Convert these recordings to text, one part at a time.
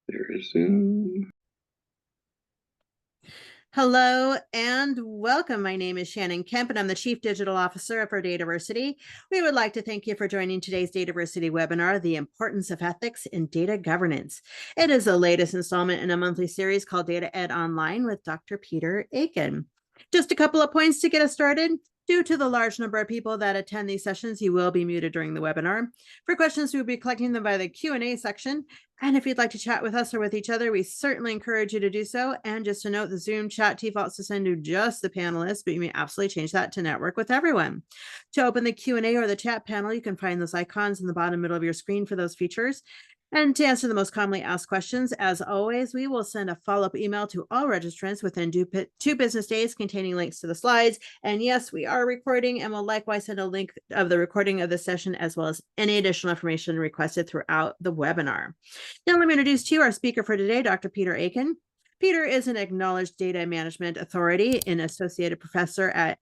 There is Zoom. Hello and welcome. My name is Shannon Kemp, and I'm the Chief Digital Officer for Dataversity. We would like to thank you for joining today's Dataversity webinar, The Importance of Ethics in Data Governance. It is the latest installment in a monthly series called Data Ed Online with Dr. Peter Aiken. Just a couple of points to get us started. Due to the large number of people that attend these sessions, you will be muted during the webinar. For questions, we will be collecting them by the Q&A section. And if you'd like to chat with us or with each other, we certainly encourage you to do so. And just to note, the Zoom chat defaults to send to just the panelists, but you may absolutely change that to network with everyone. To open the Q&A or the chat panel, you can find those icons in the bottom middle of your screen for those features. And to answer the most commonly asked questions, as always, we will send a follow-up email to all registrants within 2 business days containing links to the slides. And yes, we are recording and will likewise send a link of the recording of the session as well as any additional information requested throughout the webinar. Now, let me introduce to you our speaker for today, Dr. Peter Aiken. Peter is an acknowledged data management authority and associate professor at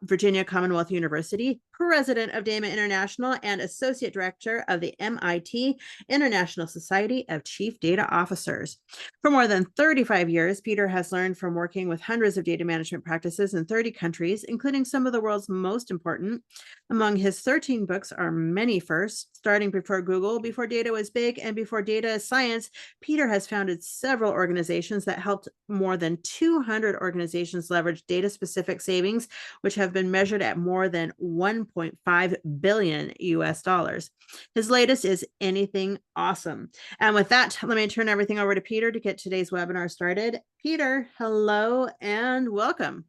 Virginia Commonwealth University, president of DAMA International, and associate director of the MIT International Society of Chief Data Officers. For more than 35 years, Peter has learned from working with hundreds of data management practices in 30 countries, including some of the world's most important. Among his 13 books are many firsts, starting before Google, before data was big, and before data science. Peter has founded several organizations that helped more than 200 organizations leverage data-specific savings, which have been measured at more than 1.5 billion US dollars. His latest is Anything Awesome. And with that, let me turn everything over to Peter to get today's webinar started. Peter, hello and welcome.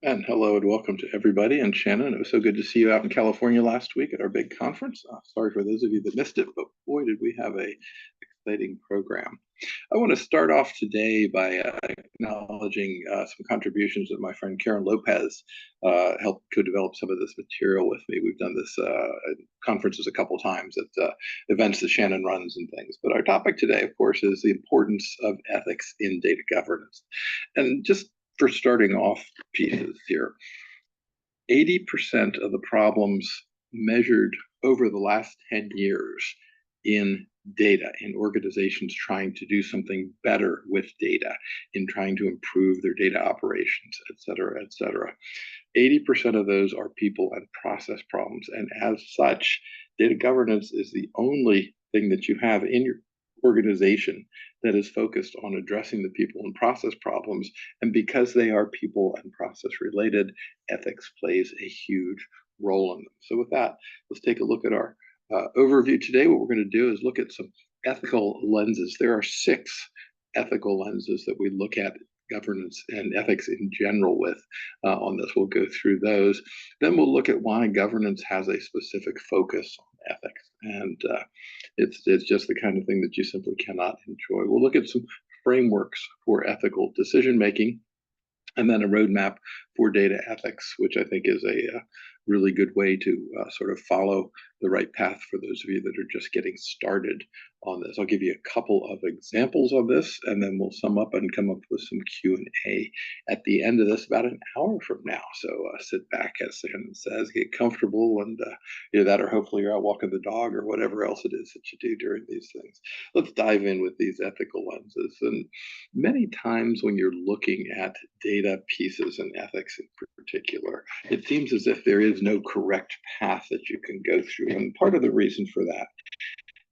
And hello and welcome to everybody. And Shannon, it was so good to see you out in California last week at our big conference. Sorry for those of you that missed it, but boy, did we have a exciting program. I want to start off today by acknowledging some contributions that my friend Karen Lopez helped co-develop some of this material with me. We've done this at conferences a couple times at events that Shannon runs and things. But our topic today, of course, is the importance of ethics in data governance. And just for starting off pieces here, 80% of the problems measured over the last 10 years in data, in organizations trying to do something better with data, in trying to improve their data operations, et cetera, et cetera. 80% of those are people and process problems. And as such, data governance is the only thing that you have in your organization that is focused on addressing the people and process problems. And because they are people and process related, ethics plays a huge role in them. So with that, let's take a look at our overview today. What we're going to do is look at some ethical lenses. There are 6 ethical lenses that we look at governance and ethics in general with on this. We'll go through those. Then we'll look at why governance has a specific focus on ethics. And it's just the kind of thing that you simply cannot enjoy. We'll look at some frameworks for ethical decision making, and then a roadmap for data ethics, which I think is a really good way to sort of follow the right path for those of you that are just getting started on this. I'll give you a couple of examples of this, and then we'll sum up and come up with some Q&A at the end of this, about an hour from now. So sit back, as Shannon says, get comfortable, and either that or hopefully you're out walking the dog or whatever else it is that you do during these things. Let's dive in with these ethical lenses. And many times when you're looking at data pieces and ethics in particular, it seems as if there is no correct path that you can go through. And part of the reason for that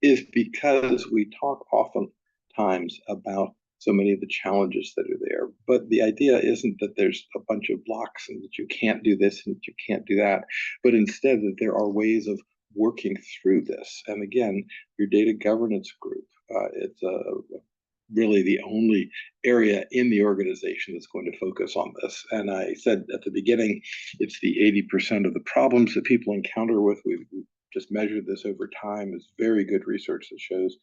is because we talk oftentimes about so many of the challenges that are there. But the idea isn't that there's a bunch of blocks and that you can't do this and that you can't do that, but instead that there are ways of working through this. And again, your data governance group, it's really the only area in the organization that's going to focus on this. And I said at the beginning, it's the 80% of the problems that people encounter with. We've just measured this over time. It's very good research that shows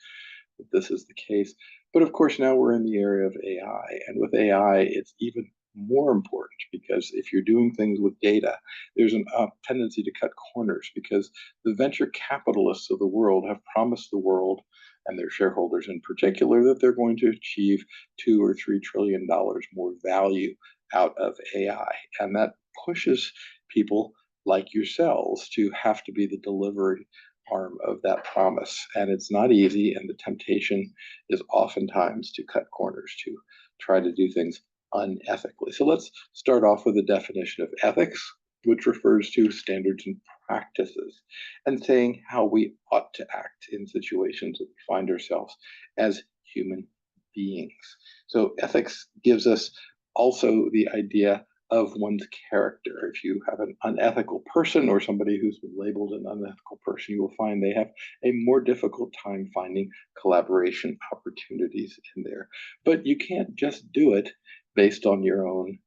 that this is the case. But of course, now we're in the area of AI. And with AI, it's even more important, because if you're doing things with data, there's a tendency to cut corners, because the venture capitalists of the world have promised the world, and their shareholders in particular, that they're going to achieve $2 or $3 trillion more value out of AI. And that pushes people like yourselves to have to be the delivery arm of that promise. And it's not easy, and the temptation is oftentimes to cut corners, to try to do things unethically. So let's start off with a definition of ethics, which refers to standards and practices, and saying how we ought to act in situations that we find ourselves as human beings. So ethics gives us also the idea of one's character. If you have an unethical person or somebody who's been labeled an unethical person, you will find they have a more difficult time finding collaboration opportunities in there. But you can't just do it based on your own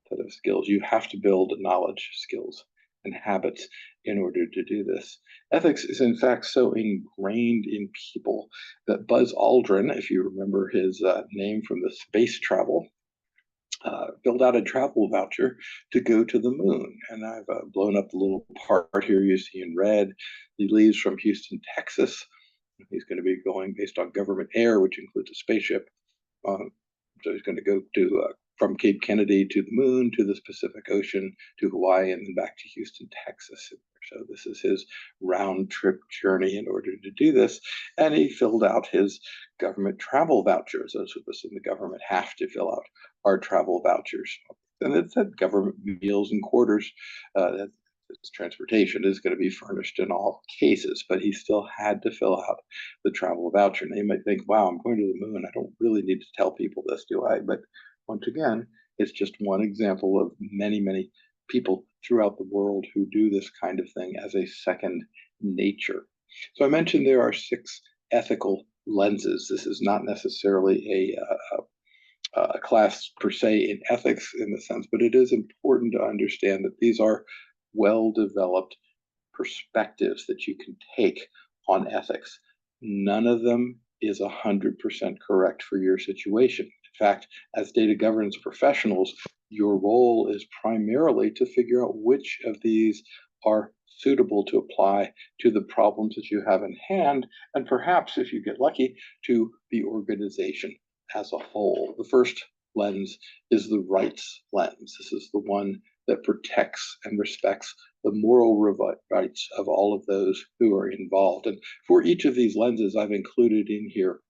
set of skills. You have to build knowledge, skills, and habits in order to do this. Ethics is, in fact, so ingrained in people that Buzz Aldrin, if you remember his name from the space travel, filled out a travel voucher to go to the moon. And I've blown up the little part here you see in red. He leaves from Houston, Texas. He's going to be going based on government air, which includes a spaceship. Um, so he's going to go to from Cape Kennedy to the moon, to the Pacific Ocean, to Hawaii, and then back to Houston, Texas. So this is his round trip journey in order to do this. And he filled out his government travel vouchers. Those of us in the government have to fill out our travel vouchers. And it said government meals and quarters. Transportation is going to be furnished in all cases, but he still had to fill out the travel voucher. And they might think, wow, I'm going to the moon. I don't really need to tell people this, do I? But once again, it's just one example of many, many people throughout the world who do this kind of thing as a second nature. So I mentioned there are 6 ethical lenses. This is not necessarily a class per se in ethics in the sense, but it is important to understand that these are well-developed perspectives that you can take on ethics. None of them is 100% correct for your situation. In fact, as data governance professionals, your role is primarily to figure out which of these are suitable to apply to the problems that you have in hand, and perhaps, if you get lucky, to the organization as a whole. The first lens is the rights lens. This is the one that protects and respects the moral rights of all of those who are involved. And for each of these lenses, I've included in here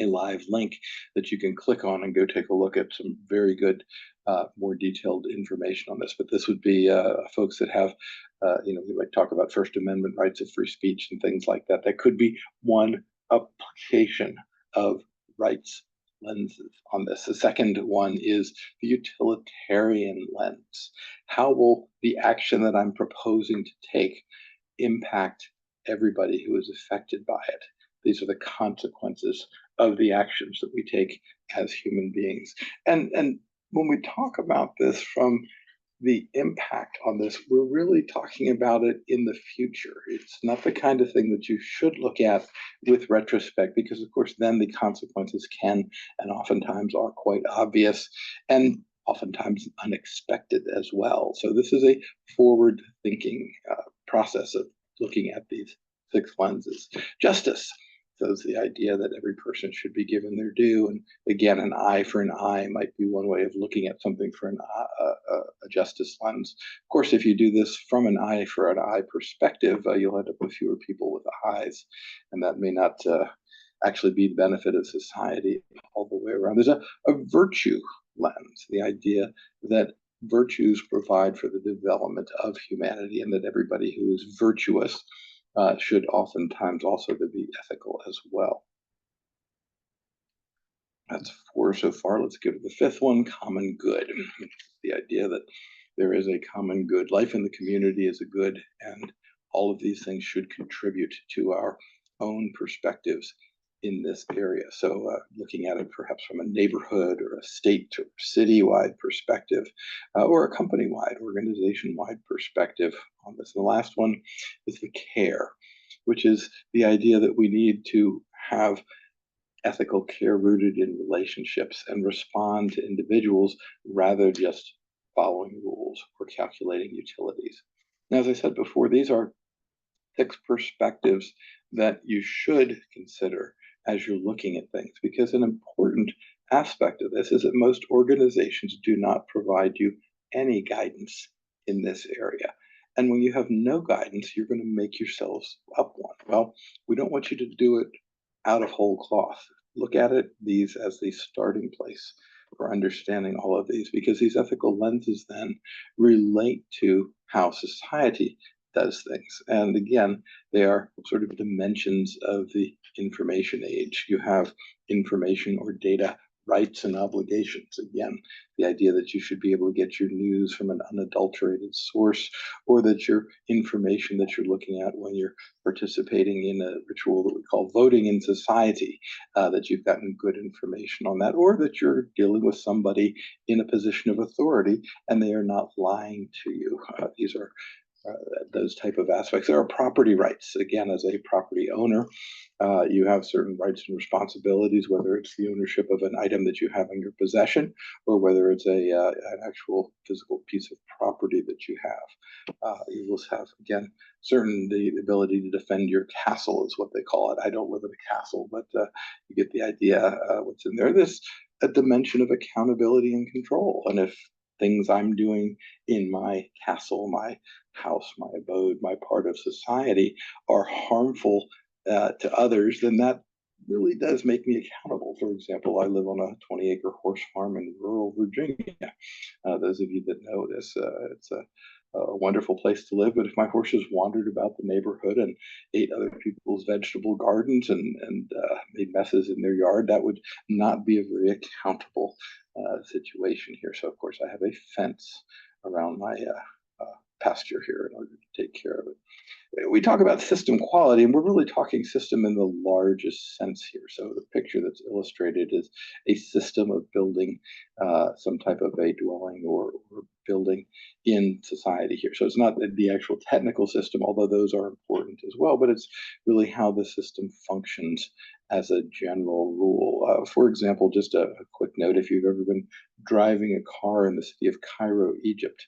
a live link that you can click on and go take a look at some very good, more detailed information on this. But this would be folks that have, we might talk about First Amendment rights of free speech and things like that. That could be one application of rights lenses on this. The second one is the utilitarian lens. How will the action that I'm proposing to take impact everybody who is affected by it? These are the consequences of the actions that we take as human beings. And when we talk about this from the impact on this, we're really talking about it in the future. It's not the kind of thing that you should look at with retrospect, because, of course, then the consequences can and oftentimes are quite obvious and oftentimes unexpected as well. So this is a forward thinking process of looking at these 6 lenses. Justice. So it's the idea that every person should be given their due. And again, an eye for an eye might be one way of looking at something for a justice lens. Of course, if you do this from an eye for an eye perspective, you'll end up with fewer people with eyes. And that may not actually be the benefit of society all the way around. There's a virtue lens, the idea that virtues provide for the development of humanity, and that everybody who is virtuous should oftentimes also be ethical as well. That's 4 so far. Let's go to the 5th one, common good. The idea that there is a common good. Life in the community is a good, and all of these things should contribute to our own perspectives in this area. So looking at it perhaps from a neighborhood or a state or city-wide perspective, or a company-wide, organization-wide perspective on this. And the last one is the care, which is the idea that we need to have ethical care rooted in relationships and respond to individuals rather just following rules or calculating utilities. Now, as I said before, these are 6 perspectives that you should consider as you're looking at things, because an important aspect of this is that most organizations do not provide you any guidance in this area. And when you have no guidance, you're going to make yourselves up one. Well, we don't want you to do it out of whole cloth. Look at these as the starting place for understanding all of these, because these ethical lenses then relate to how society does things. And again, they are sort of dimensions of the information age. You have information or data rights and obligations. Again, the idea that you should be able to get your news from an unadulterated source, or that your information that you're looking at when you're participating in a ritual that we call voting in society, that you've gotten good information on that, or that you're dealing with somebody in a position of authority and they are not lying to you. These are uh, those type of aspects. There are property rights. Again, as a property owner, you have certain rights and responsibilities, whether it's the ownership of an item that you have in your possession, or whether it's an actual physical piece of property that you have. You will have, again, certain the ability to defend your castle is what they call it. I don't live in a castle, but you get the idea what's in there. This a dimension of accountability and control. And if things I'm doing in my castle, my house, my abode, my part of society are harmful to others, then that really does make me accountable. For example, I live on a 20-acre horse farm in rural Virginia. Those of you that know this, it's a wonderful place to live. But if my horses wandered about the neighborhood and ate other people's vegetable gardens and made messes in their yard, that would not be a very accountable situation here. So, of course, I have a fence around my pasture here in order to take care of it. We talk about system quality, and we're really talking system in the largest sense here. So the picture that's illustrated is a system of building some type of a dwelling or building in society here. So it's not the actual technical system, although those are important as well, but it's really how the system functions as a general rule. For example, just a quick note, if you've ever been driving a car in the city of Cairo, Egypt,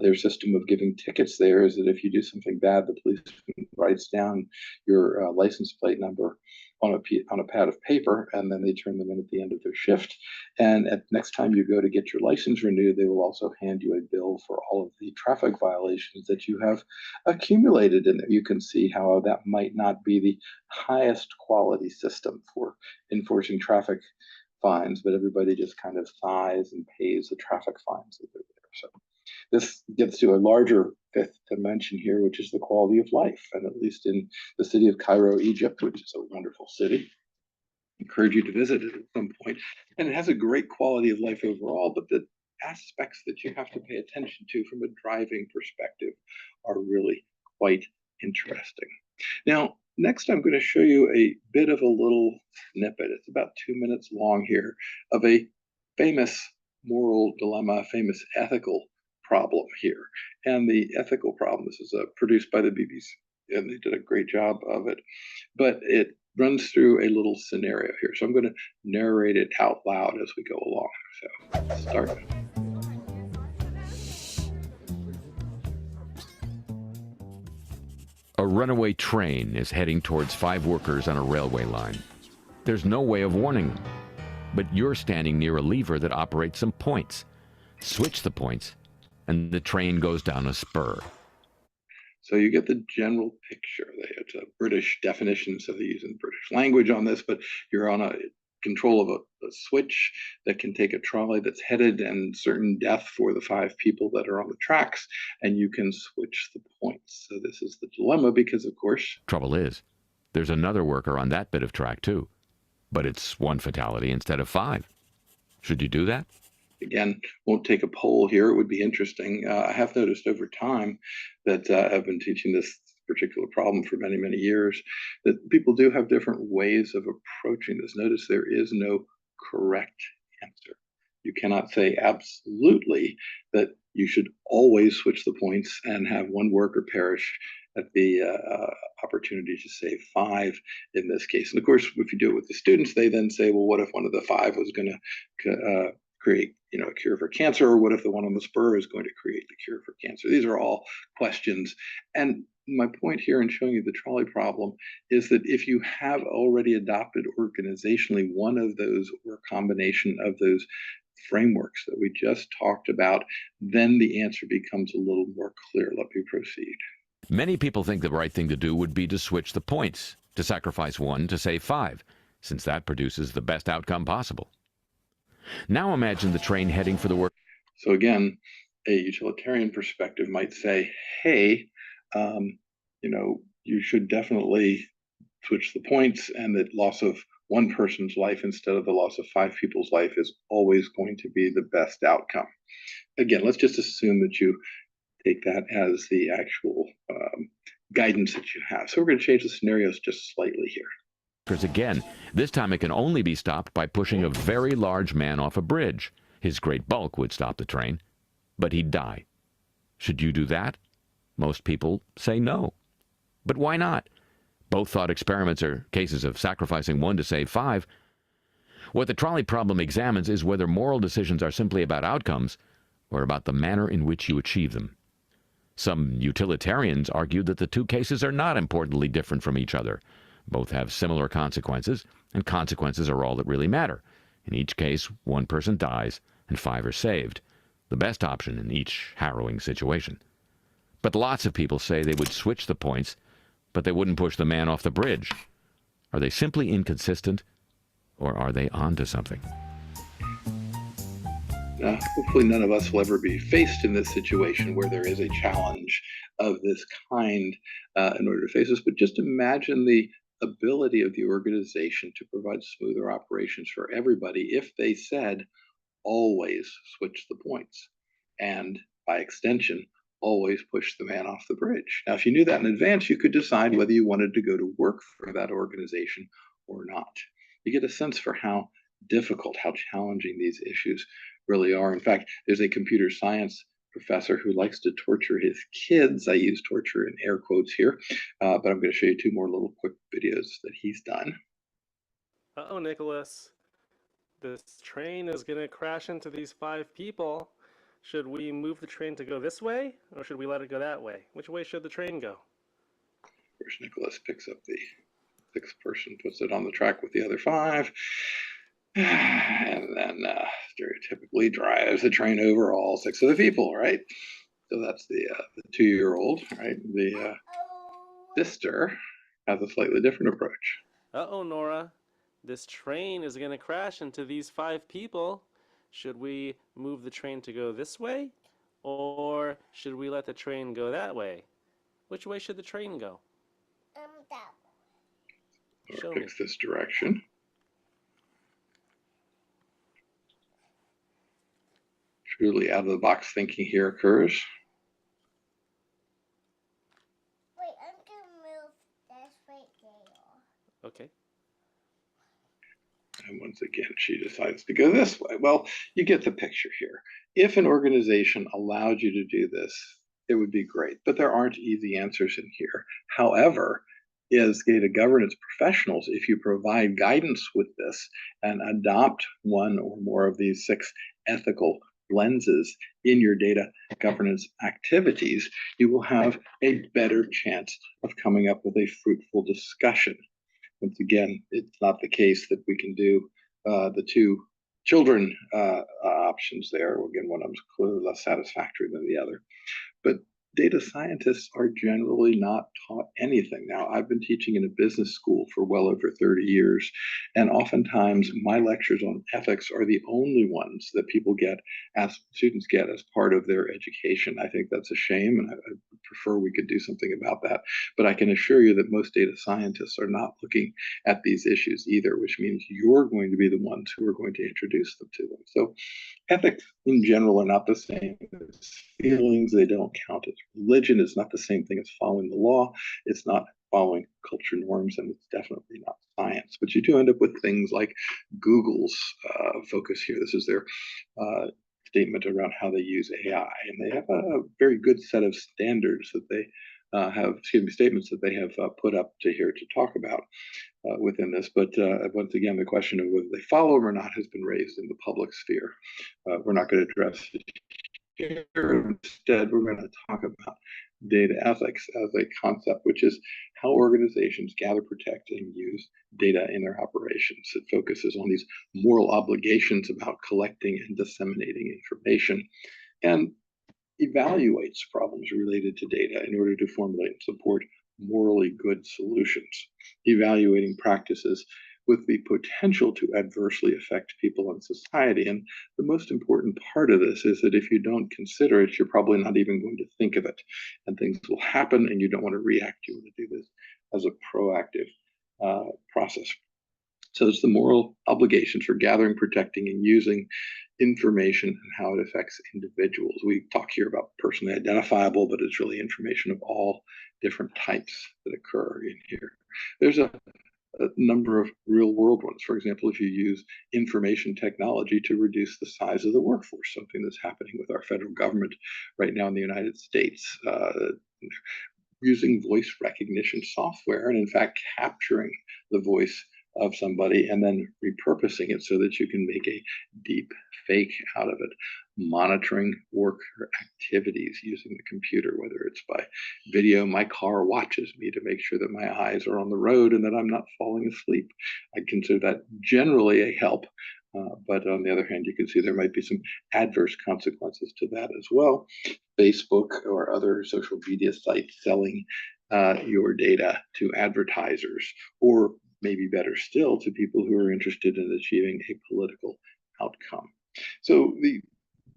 their system of giving tickets there is that if you do something bad, the policeman writes down your license plate number on a pad of paper, and then they turn them in at the end of their shift. And at next time you go to get your license renewed, they will also hand you a bill for all of the traffic violations that you have accumulated in there. You can see how that might not be the highest quality system for enforcing traffic fines, but everybody just kind of sighs and pays the traffic fines that are there. So this gets to a larger fifth dimension here, which is the quality of life. And at least in the city of Cairo, Egypt, which is a wonderful city, I encourage you to visit it at some point. And it has a great quality of life overall, but the aspects that you have to pay attention to from a driving perspective are really quite interesting. Now, next, I'm going to show you a bit of a little snippet. It's about 2 minutes long here of a famous moral dilemma, famous ethical problem here. And the ethical problem, this is produced by the BBC, and they did a great job of it. But it runs through a little scenario here. So I'm going to narrate it out loud as we go along. So let's start. A runaway train is heading towards 5 workers on a railway line. There's no way of warning them, but you're standing near a lever that operates some points. Switch the points, and the train goes down a spur. So you get the general picture. It's a British definition, so they're using British language on this, but you're on a control of a switch that can take a trolley that's headed and certain death for the 5 people that are on the tracks, and you can switch the points. So this is the dilemma because, of course, Trouble is, there's another worker on that bit of track too, but it's 1 fatality instead of 5. Should you do that? again, won't take a poll here. It would be interesting. I have noticed over time that I've been teaching this particular problem for many, many years, that people do have different ways of approaching this. Notice there is no correct answer. You cannot say absolutely that you should always switch the points and have 1 worker perish at the opportunity to save 5 in this case. And of course, if you do it with the students, they then say, well, what if one of the 5 was going to create a cure for cancer, or what if the one on the spur is going to create the cure for cancer? These are all questions. And my point here in showing you the trolley problem is that if you have already adopted organizationally one of those or a combination of those frameworks that we just talked about, then the answer becomes a little more clear. Let me proceed. Many people think the right thing to do would be to switch the points, to sacrifice 1 to save 5, since that produces the best outcome possible. Now imagine the train heading for the work. So again, a utilitarian perspective might say, hey, you should definitely switch the points, and that loss of one person's life instead of the loss of 5 people's life is always going to be the best outcome. Again, let's just assume that you take that as the actual guidance that you have. So we're going to change the scenarios just slightly here. Again, this time it can only be stopped by pushing a very large man off a bridge. His great bulk would stop the train, but he'd die. Should you do that? Most people say no. But why not? Both thought experiments are cases of sacrificing 1 to save 5. What the trolley problem examines is whether moral decisions are simply about outcomes or about the manner in which you achieve them. Some utilitarians argue that the two cases are not importantly different from each other. Both have similar consequences, and consequences are all that really matter. In each case, 1 person dies and 5 are saved, the best option in each harrowing situation. But lots of people say they would switch the points, but they wouldn't push the man off the bridge. Are they simply inconsistent, or are they onto something? Hopefully none of us will ever be faced in this situation where there is a challenge of this kind in order to face this, but just imagine the ability of the organization to provide smoother operations for everybody if they said, always switch the points, and by extension, always push the man off the bridge. Now, if you knew that in advance, you could decide whether you wanted to go to work for that organization or not. You get a sense for how difficult, how challenging these issues really are. In fact, there's a computer science professor who likes to torture his kids. I use torture in air quotes here, but I'm going to show you 2 more little quick videos that he's done. Uh-oh, Nicholas. This train is going to crash into these 5 people. Should we move the train to go this way, or should we let it go that way? Which way should the train go? First, Nicholas picks up the 6th person, puts it on the track with the other 5, and then stereotypically drives the train over all 6 of the people, right? So that's the 2-year-old, right? The sister has a slightly different approach. Uh-oh, Nora. This train is going to crash into these 5 people. Should we move the train to go this way, or should we let the train go that way? Which way should the train go? That way. Nora picks this direction. Truly out-of-the-box thinking here occurs. Wait, I'm gonna move this right there. Okay. And once again, she decides to go this way. Well, you get the picture here. If an organization allowed you to do this, it would be great, but there aren't easy answers in here. However, as data governance professionals, if you provide guidance with this and adopt 1 or more of these 6 ethical lenses in your data governance activities, you will have a better chance of coming up with a fruitful discussion. Once again, it's not the case that we can do the 2 children options there. Again, one of them is clearly less satisfactory than the other. But data scientists are generally not taught anything. Now, I've been teaching in a business school for well over 30 years, and oftentimes my lectures on ethics are the only ones that students get as part of their education. I think that's a shame, and I prefer we could do something about that. But I can assure you that most data scientists are not looking at these issues either, which means you're going to be the ones who are going to introduce them to them. So ethics in general are not the same as feelings. They don't count as religion. It's not the same thing as following the law. It's not following culture norms, and it's definitely not science. But you do end up with things like Google's focus here. This is their statement around how they use AI, and they have a very good set of standards that they statements that they have put up to here to talk about within this. But once again, the question of whether they follow them or not has been raised in the public sphere. We're not going to address it here. Instead, we're going to talk about data ethics as a concept, which is how organizations gather, protect, and use data in their operations. It focuses on these moral obligations about collecting and disseminating information, and evaluates problems related to data in order to formulate and support morally good solutions, evaluating practices with the potential to adversely affect people and society. And the most important part of this is that if you don't consider it, you're probably not even going to think of it. And things will happen, and you don't want to react. You want to do this as a proactive process. So it's the moral obligations for gathering, protecting, and using information and how it affects individuals. We talk here about personally identifiable, but it's really information of all different types that occur in here. There's a number of real world ones. For example, if you use information technology to reduce the size of the workforce, something that's happening with our federal government right now in the United States, using voice recognition software and in fact capturing the voice of somebody and then repurposing it so that you can make a deep fake out of it, monitoring worker activities using the computer, whether it's by video. My car watches me to make sure that my eyes are on the road and that I'm not falling asleep. I consider that generally a help. But on the other hand, you can see there might be some adverse consequences to that as well. Facebook or other social media sites selling your data to advertisers, or maybe better still, to people who are interested in achieving a political outcome. So the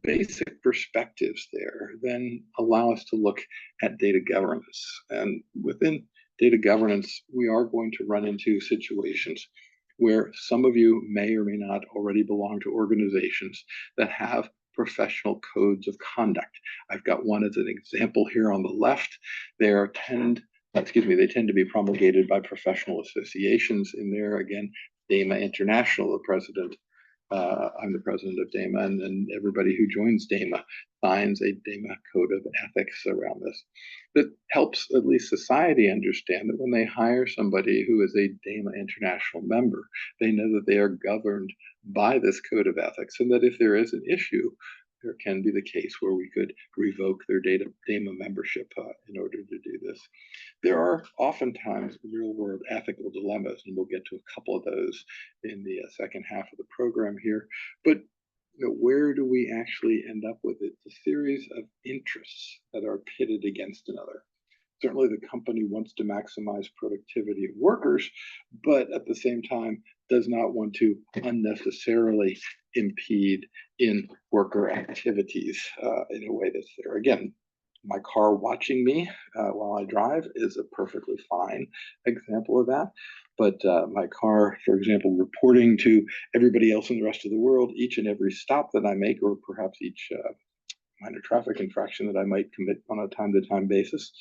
basic perspectives there then allow us to look at data governance. And within data governance, we are going to run into situations where some of you may or may not already belong to organizations that have professional codes of conduct. I've got one as an example here on the left. They tend to be promulgated by professional associations. In there, again, DAMA International, I'm the president of DAMA, and everybody who joins DAMA signs a DAMA code of ethics around this. That helps at least society understand that when they hire somebody who is a DAMA International member, they know that they are governed by this code of ethics, and that if there is an issue, there can be the case where we could revoke their DAMA membership in order to do this. There are oftentimes real world ethical dilemmas, and we'll get to a couple of those in the second half of the program here. But where do we actually end up with it? It's a series of interests that are pitted against another. Certainly, the company wants to maximize productivity of workers, but at the same time does not want to unnecessarily impede in worker activities in a way that's there. Again, my car watching me while I drive is a perfectly fine example of that. But my car, for example, reporting to everybody else in the rest of the world each and every stop that I make, or perhaps each minor traffic infraction that I might commit on a time-to-time basis,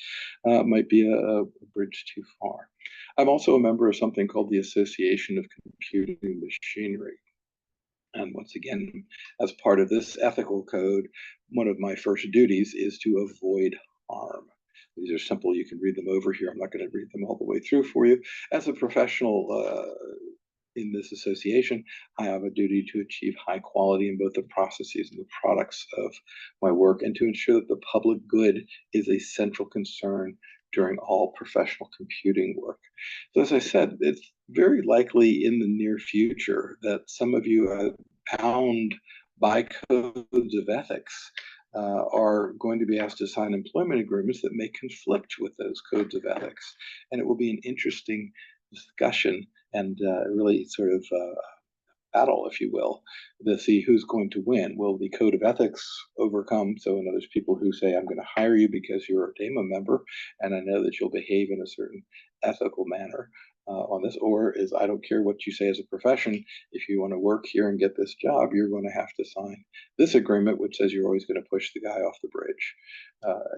might be a bridge too far. I'm also a member of something called the Association of Computing Machinery. And once again, as part of this ethical code, one of my first duties is to avoid harm. These are simple. You can read them over here. I'm not going to read them all the way through for you. As a professional in this association, I have a duty to achieve high quality in both the processes and the products of my work, and to ensure that the public good is a central concern during all professional computing work. So as I said, it's very likely in the near future that some of you bound by codes of ethics are going to be asked to sign employment agreements that may conflict with those codes of ethics. And it will be an interesting discussion and really sort of battle, if you will, to see who's going to win. Will the code of ethics overcome? So in other words, people who say, I'm going to hire you because you're a DAMA member, and I know that you'll behave in a certain ethical manner on this, or is I don't care what you say as a profession. If you want to work here and get this job, you're going to have to sign this agreement, which says you're always going to push the guy off the bridge.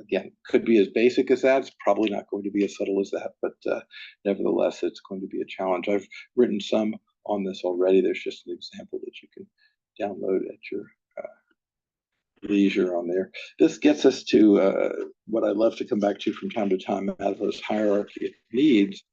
Again, could be as basic as that. It's probably not going to be as subtle as that, but nevertheless, it's going to be a challenge. I've written some on this already. There's just an example that you can download at your leisure on there. This gets us to what I love to come back to from time to time, Maslow's hierarchy of needs,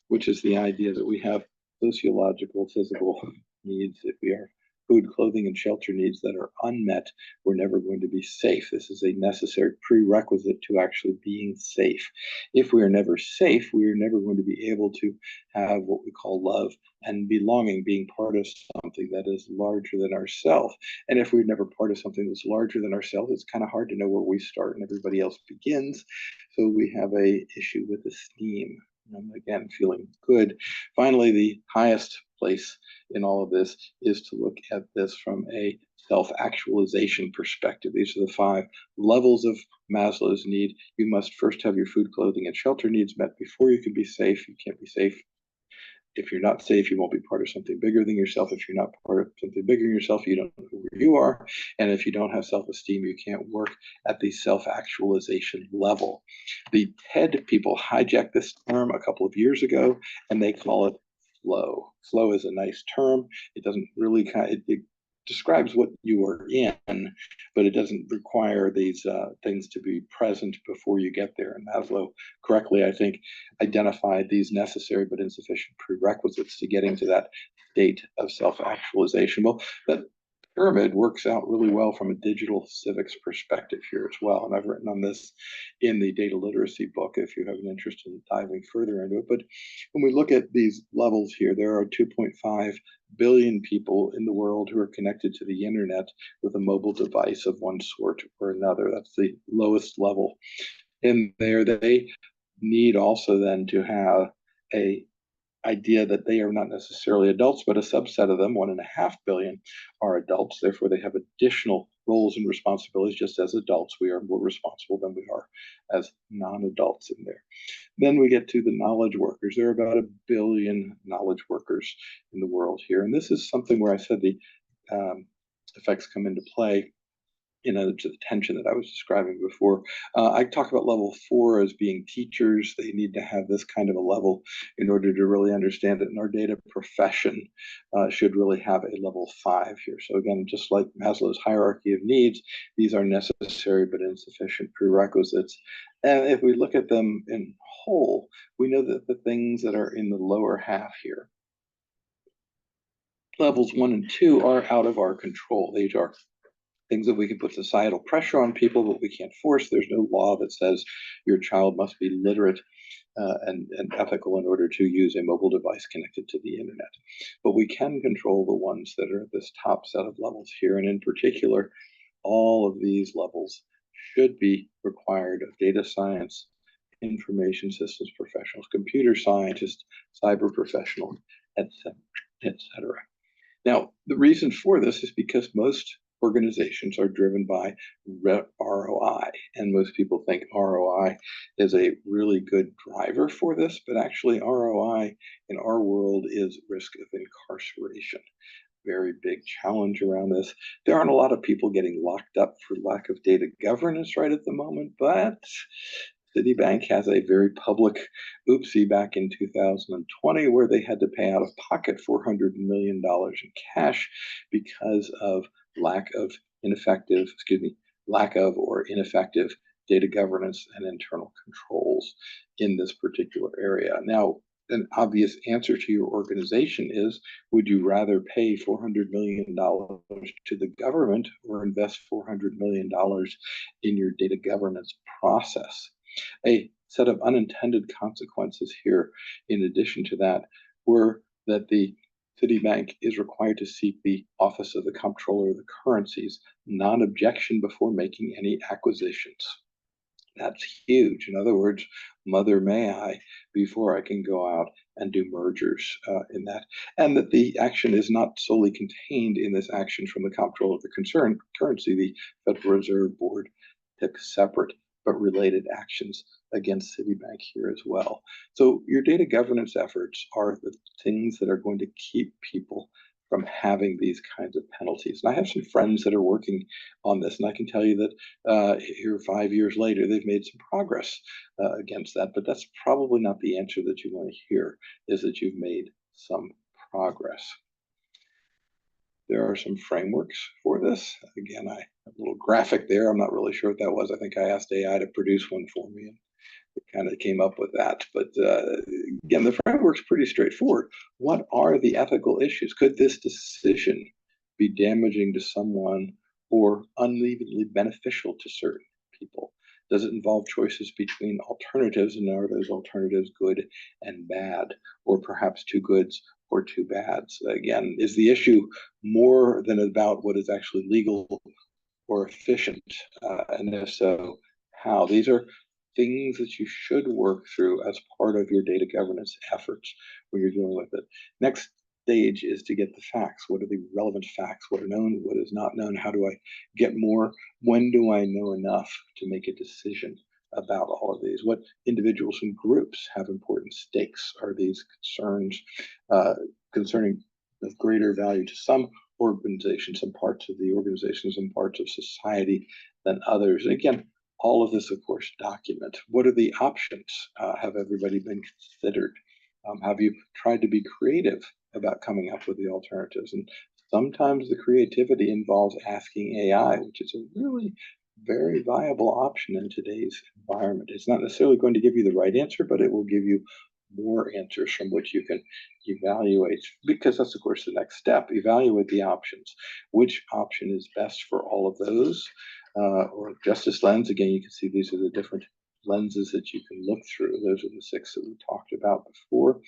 which is the idea that we have sociological, physical needs that we are food, clothing, and shelter needs that are unmet, we're never going to be safe. This is a necessary prerequisite to actually being safe. If we are never safe, we are never going to be able to have what we call love and belonging, being part of something that is larger than ourselves. And if we're never part of something that's larger than ourselves, it's kind of hard to know where we start and everybody else begins. So we have a issue with esteem. Again, feeling good. Finally, the highest place in all of this is to look at this from a self-actualization perspective. These are the 5 levels of Maslow's need. You must first have your food, clothing, and shelter needs met before you can be safe. You can't be safe if you're not safe. You won't be part of something bigger than yourself. If you're not part of something bigger than yourself, you don't know who you are. And if you don't have self-esteem, you can't work at the self-actualization level. The TED people hijacked this term a couple of years ago, and they call it flow. Flow is a nice term. It doesn't really it describes what you are in, but it doesn't require these things to be present before you get there. And Maslow correctly, I think, identified these necessary but insufficient prerequisites to getting to that state of self-actualization. Well, that pyramid works out really well from a digital civics perspective here as well. And I've written on this in the data literacy book if you have an interest in diving further into it. But when we look at these levels here, there are 2.5 billion people in the world who are connected to the internet with a mobile device of one sort or another. That's the lowest level. In there, they need also then to have a idea that they are not necessarily adults, but a subset of them, 1.5 billion, are adults. Therefore, they have additional roles and responsibilities. Just as adults, we are more responsible than we are as non-adults in there. Then we get to the knowledge workers. There are about 1 billion knowledge workers in the world here. And this is something where I said the effects come into play to the tension that I was describing before. I talk about level 4 as being teachers. They need to have this kind of a level in order to really understand it. And our data profession should really have a level 5 here. So again, just like Maslow's hierarchy of needs, these are necessary but insufficient prerequisites. And if we look at them in whole, we know that the things that are in the lower half here, levels 1 and 2, are out of our control. These are things that we can put societal pressure on people, but we can't force. There's no law that says your child must be literate and ethical in order to use a mobile device connected to the internet. But we can control the ones that are at this top set of levels here. And in particular, all of these levels should be required of data science, information systems professionals, computer scientists, cyber professionals, etc., etc. Now, the reason for this is because most organizations are driven by ROI, and most people think ROI is a really good driver for this, but actually ROI in our world is risk of incarceration. Very big challenge around this. There aren't a lot of people getting locked up for lack of data governance right at the moment, but Citibank has a very public oopsie back in 2020 where they had to pay out of pocket $400 million in cash because of lack of or ineffective data governance and internal controls in this particular area. Now, an obvious answer to your organization is, would you rather pay $400 million to the government or invest $400 million in your data governance process? A set of unintended consequences here, in addition to that, were that the Citibank is required to seek the Office of the Comptroller of the Currencies non-objection before making any acquisitions. That's huge. In other words, mother may I before I can go out and do mergers in that. And that the action is not solely contained in this action from the Comptroller of the Currency. The Federal Reserve Board took separate but related actions against Citibank here as well. So your data governance efforts are the things that are going to keep people from having these kinds of penalties. And I have some friends that are working on this, and I can tell you that here 5 years later, they've made some progress against that. But that's probably not the answer that you want to hear, is that you've made some progress. There are some frameworks for this. Again, I have a little graphic there. I'm not really sure what that was. I think I asked AI to produce one for me, and it kind of came up with that. But again, the framework's pretty straightforward. What are the ethical issues? Could this decision be damaging to someone or unevenly beneficial to certain people? Does it involve choices between alternatives, and are those alternatives good and bad, or perhaps two goods or two bads? Again, is the issue more than about what is actually legal or efficient? And if so, how? These are things that you should work through as part of your data governance efforts when you're dealing with it. Next stage is to get the facts. What are the relevant facts? What are known? What is not known? How do I get more? When do I know enough to make a decision about all of these? What individuals and groups have important stakes? Are these concerns concerning of greater value to some organizations, some parts of the organization, some parts of society than others? And again, all of this, of course, document. What are the options? Have everybody been considered? Have you tried to be creative about coming up with the alternatives? And sometimes the creativity involves asking AI, which is a really very viable option in today's environment. It's not necessarily going to give you the right answer, but it will give you more answers from which you can evaluate, because that's, of course, the next step. Evaluate the options. Which option is best for all of those? Or justice lens. Again, you can see these are the different lenses that you can look through. Those are the 6 that we talked about before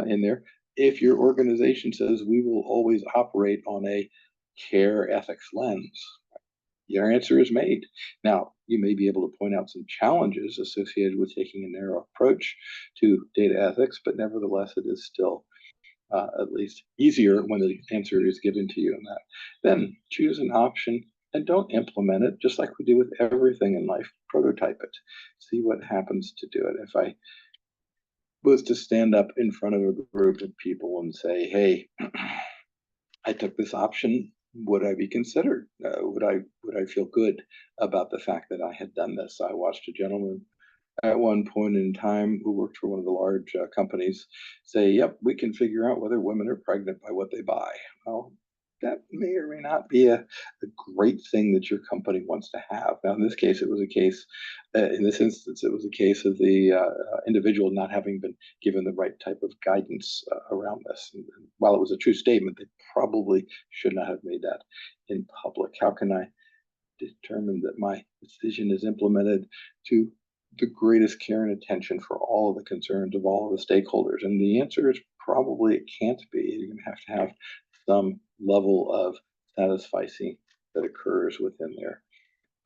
in there. If your organization says we will always operate on a care ethics lens, your answer is made. Now, you may be able to point out some challenges associated with taking a narrow approach to data ethics, but nevertheless, it is still at least easier when the answer is given to you in that. Then choose an option and don't implement it, just like we do with everything in life. Prototype it. See what happens to do it. If I was to stand up in front of a group of people and say, hey, I took this option, would I be considered? Would I feel good about the fact that I had done this? I watched a gentleman at one point in time who worked for one of the large companies say, yep, we can figure out whether women are pregnant by what they buy. Well, that may or may not be a great thing that your company wants to have. Now, in this case, it was a case, in this instance, it was a case of the individual not having been given the right type of guidance around this. And while it was a true statement, they probably should not have made that in public. How can I determine that my decision is implemented to the greatest care and attention for all of the concerns of all of the stakeholders? And the answer is probably it can't be. You're going to have some level of satisficing that occurs within there.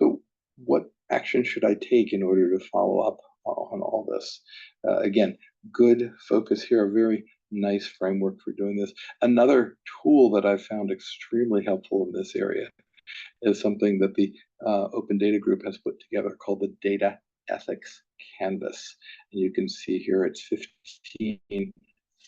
So, what action should I take in order to follow up on all this? Again, good focus here, a very nice framework for doing this. Another tool that I've found extremely helpful in this area is something that the Open Data Group has put together called the Data Ethics Canvas. And you can see here it's 15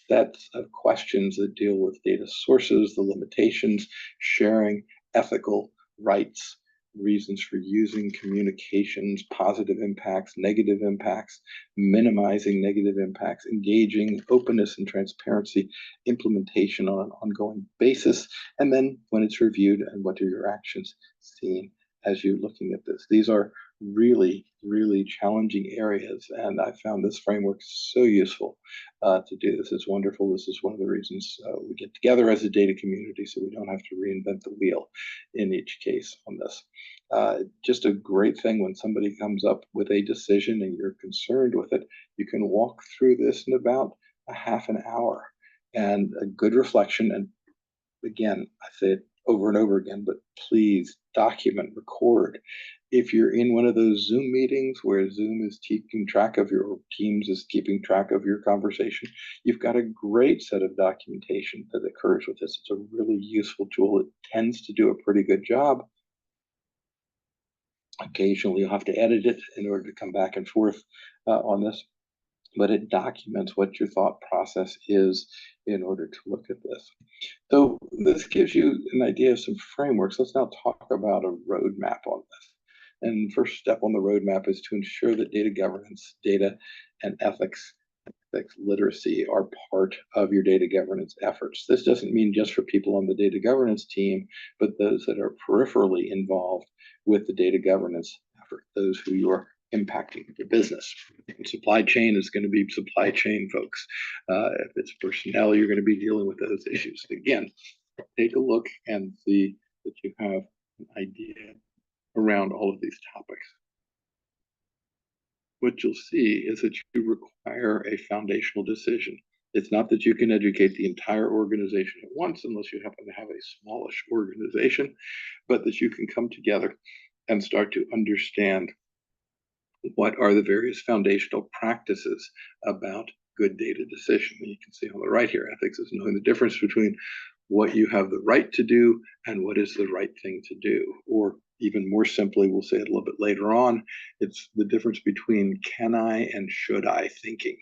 sets of questions that deal with data sources, the limitations, sharing, ethical rights, reasons for using communications, positive impacts, negative impacts, minimizing negative impacts, engaging, openness and transparency, implementation on an ongoing basis, and then when it's reviewed, and what are your actions seen as you're looking at this. These are really, really challenging areas, and I found this framework so useful to do this. It's wonderful. This is one of the reasons we get together as a data community, so we don't have to reinvent the wheel in each case on this. Just a great thing when somebody comes up with a decision and you're concerned with it, you can walk through this in about a half an hour, and a good reflection. And again, I say it over and over again, but please document, record. If you're in one of those Zoom meetings where Zoom is keeping track of your, or Teams is keeping track of your conversation, you've got a great set of documentation that occurs with this. It's a really useful tool. It tends to do a pretty good job. Occasionally, you'll have to edit it in order to come back and forth on this, but it documents what your thought process is in order to look at this. So this gives you an idea of some frameworks. Let's now talk about a roadmap on this. And first step on the roadmap is to ensure that data governance, data and ethics literacy are part of your data governance efforts. This doesn't mean just for people on the data governance team, but those that are peripherally involved with the data governance effort, those who you are impacting your business. Supply chain is going to be supply chain folks. If it's personnel, you're going to be dealing with those issues. Again, take a look and see that you have an idea around all of these topics. What you'll see is that you require a foundational decision. It's not that you can educate the entire organization at once unless you happen to have a smallish organization, but that you can come together and start to understand what are the various foundational practices about good data decision. And you can see on the right here, ethics is knowing the difference between what you have the right to do and what is the right thing to do. Or even more simply, we'll say it a little bit later on, it's the difference between can I and should I thinking.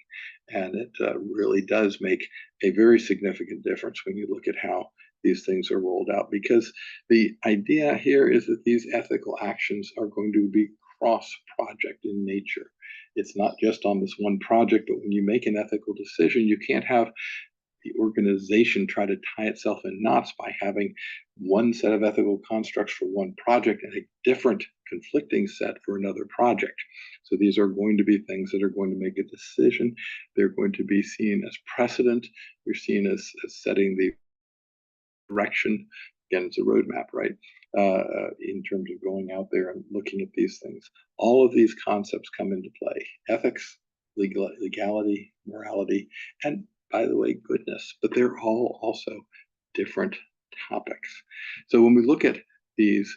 And it really does make a very significant difference when you look at how these things are rolled out, because the idea here is that these ethical actions are going to be cross project in nature. It's not just on this one project, but when you make an ethical decision, you can't have the organization try to tie itself in knots by having one set of ethical constructs for one project and a different conflicting set for another project. So these are going to be things that are going to make a decision. They're going to be seen as precedent. You're seen as setting the direction. Again, it's a roadmap, right? In terms of going out there and looking at these things. All of these concepts come into play: ethics, legality, morality, and by the way, goodness. But they're all also different topics. So when we look at these,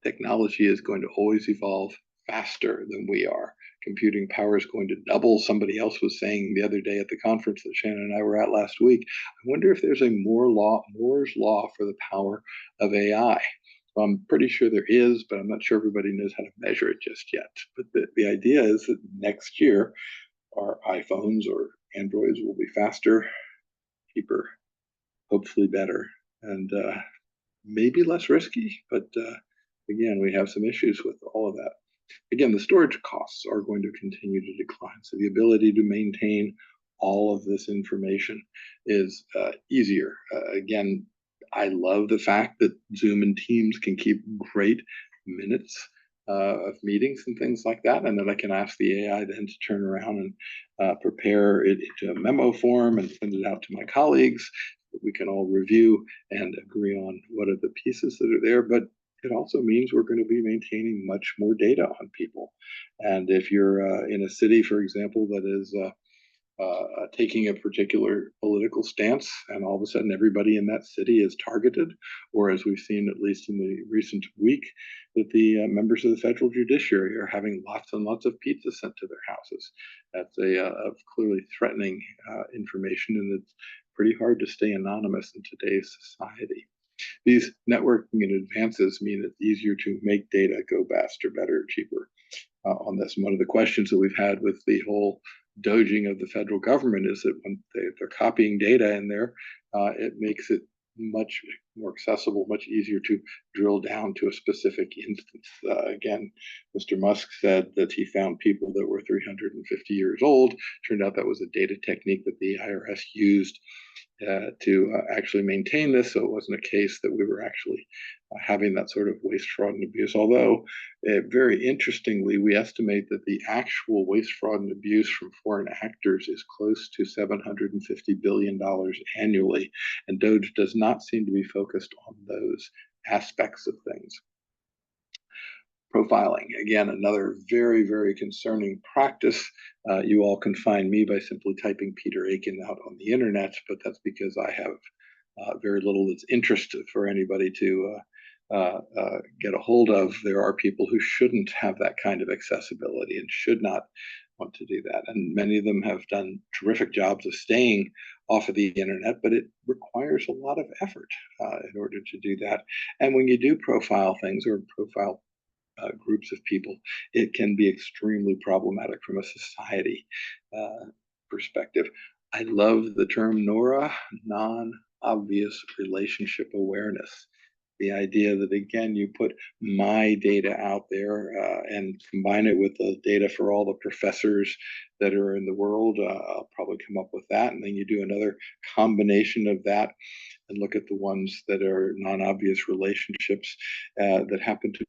technology is going to always evolve faster than we are. Computing power is going to double. Somebody else was saying the other day at the conference that Shannon and I were at last week, I wonder if there's a Moore's law for the power of AI. Well, I'm pretty sure there is, but I'm not sure everybody knows how to measure it just yet. But the idea is that next year, our iPhones or Androids will be faster, cheaper, hopefully better, and maybe less risky. But again, we have some issues with all of that. Again, the storage costs are going to continue to decline. So the ability to maintain all of this information is easier. Again, I love the fact that Zoom and Teams can keep great minutes of meetings and things like that, and then I can ask the AI then to turn around and prepare it into a memo form and send it out to my colleagues. We can all review and agree on what are the pieces that are there. But it also means we're going to be maintaining much more data on people. And if you're in a city, for example, that is taking a particular political stance, and all of a sudden everybody in that city is targeted, or as we've seen at least in the recent week, that the members of the federal judiciary are having lots and lots of pizza sent to their houses. That's a clearly threatening information, and it's pretty hard to stay anonymous in today's society. These networking and advances mean it's easier to make data go faster, better, cheaper on this. And one of the questions that we've had with the whole doging of the federal government is that when they're copying data in there, it makes it much more accessible, much easier to drill down to a specific instance. Again, Mr. Musk said that he found people that were 350 years old. Turned out that was a data technique that the IRS used to actually maintain this. So it wasn't a case that we were actually having that sort of waste, fraud, and abuse. Although, very interestingly, we estimate that the actual waste, fraud, and abuse from foreign actors is close to $750 billion annually. And DOGE does not seem to be focused on those aspects of things. Profiling, again, another very, very concerning practice. You all can find me by simply typing Peter Aiken out on the internet, but that's because I have very little that's interest for anybody to get a hold of. There are people who shouldn't have that kind of accessibility and should not want to do that. And many of them have done terrific jobs of staying off of the internet, but it requires a lot of effort in order to do that. And when you do profile things or profile groups of people, it can be extremely problematic from a society perspective. I love the term NORA, non-obvious relationship awareness. The idea that, again, you put my data out there and combine it with the data for all the professors that are in the world. I'll probably come up with that. And then you do another combination of that and look at the ones that are non-obvious relationships that happen to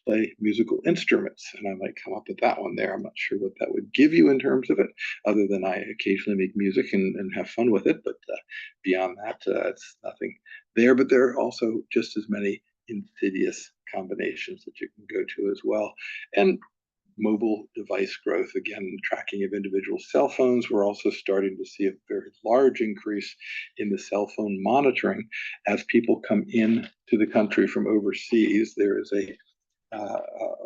play musical instruments. And I might come up with that one there. I'm not sure what that would give you in terms of it, other than I occasionally make music and have fun with it. But beyond that, it's there, but there are also just as many insidious combinations that you can go to as well. And mobile device growth, again, tracking of individual cell phones. We're also starting to see a very large increase in the cell phone monitoring as people come in to the country from overseas. There is a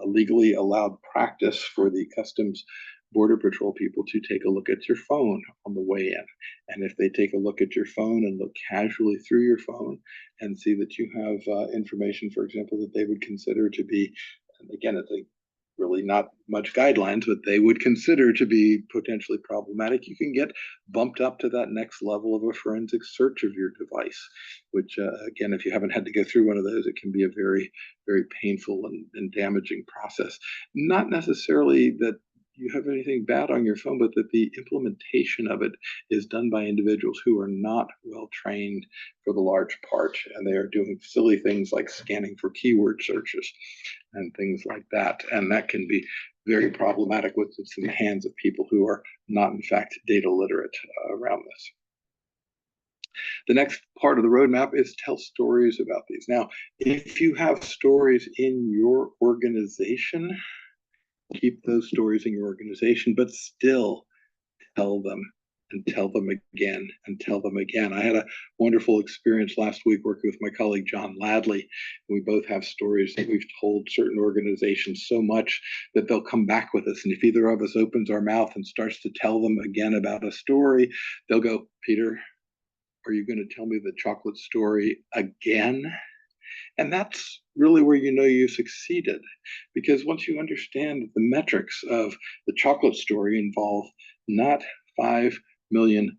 legally allowed practice for the Customs Border Patrol people to take a look at your phone on the way in. And if they take a look at your phone and look casually through your phone and see that you have information, for example, that they would consider to be, and again, it's a really not much guidelines, but they would consider to be potentially problematic, you can get bumped up to that next level of a forensic search of your device, which, again, if you haven't had to go through one of those, it can be a very, very painful and damaging process. Not necessarily that you have anything bad on your phone, but that the implementation of it is done by individuals who are not well trained for the large part, and they are doing silly things like scanning for keyword searches and things like that. And that can be very problematic with it's in the hands of people who are not, in fact, data literate around this. The next part of the roadmap is tell stories about these. Now, if you have stories in your organization, keep those stories in your organization, but still tell them and tell them again and tell them again. I had a wonderful experience last week working with my colleague John Ladley. We both have stories that we've told certain organizations so much that they'll come back with us. And if either of us opens our mouth and starts to tell them again about a story, they'll go, Peter, are you going to tell me the chocolate story again? And that's really where you know you've succeeded. Because once you understand the metrics of the chocolate story involve not 5 million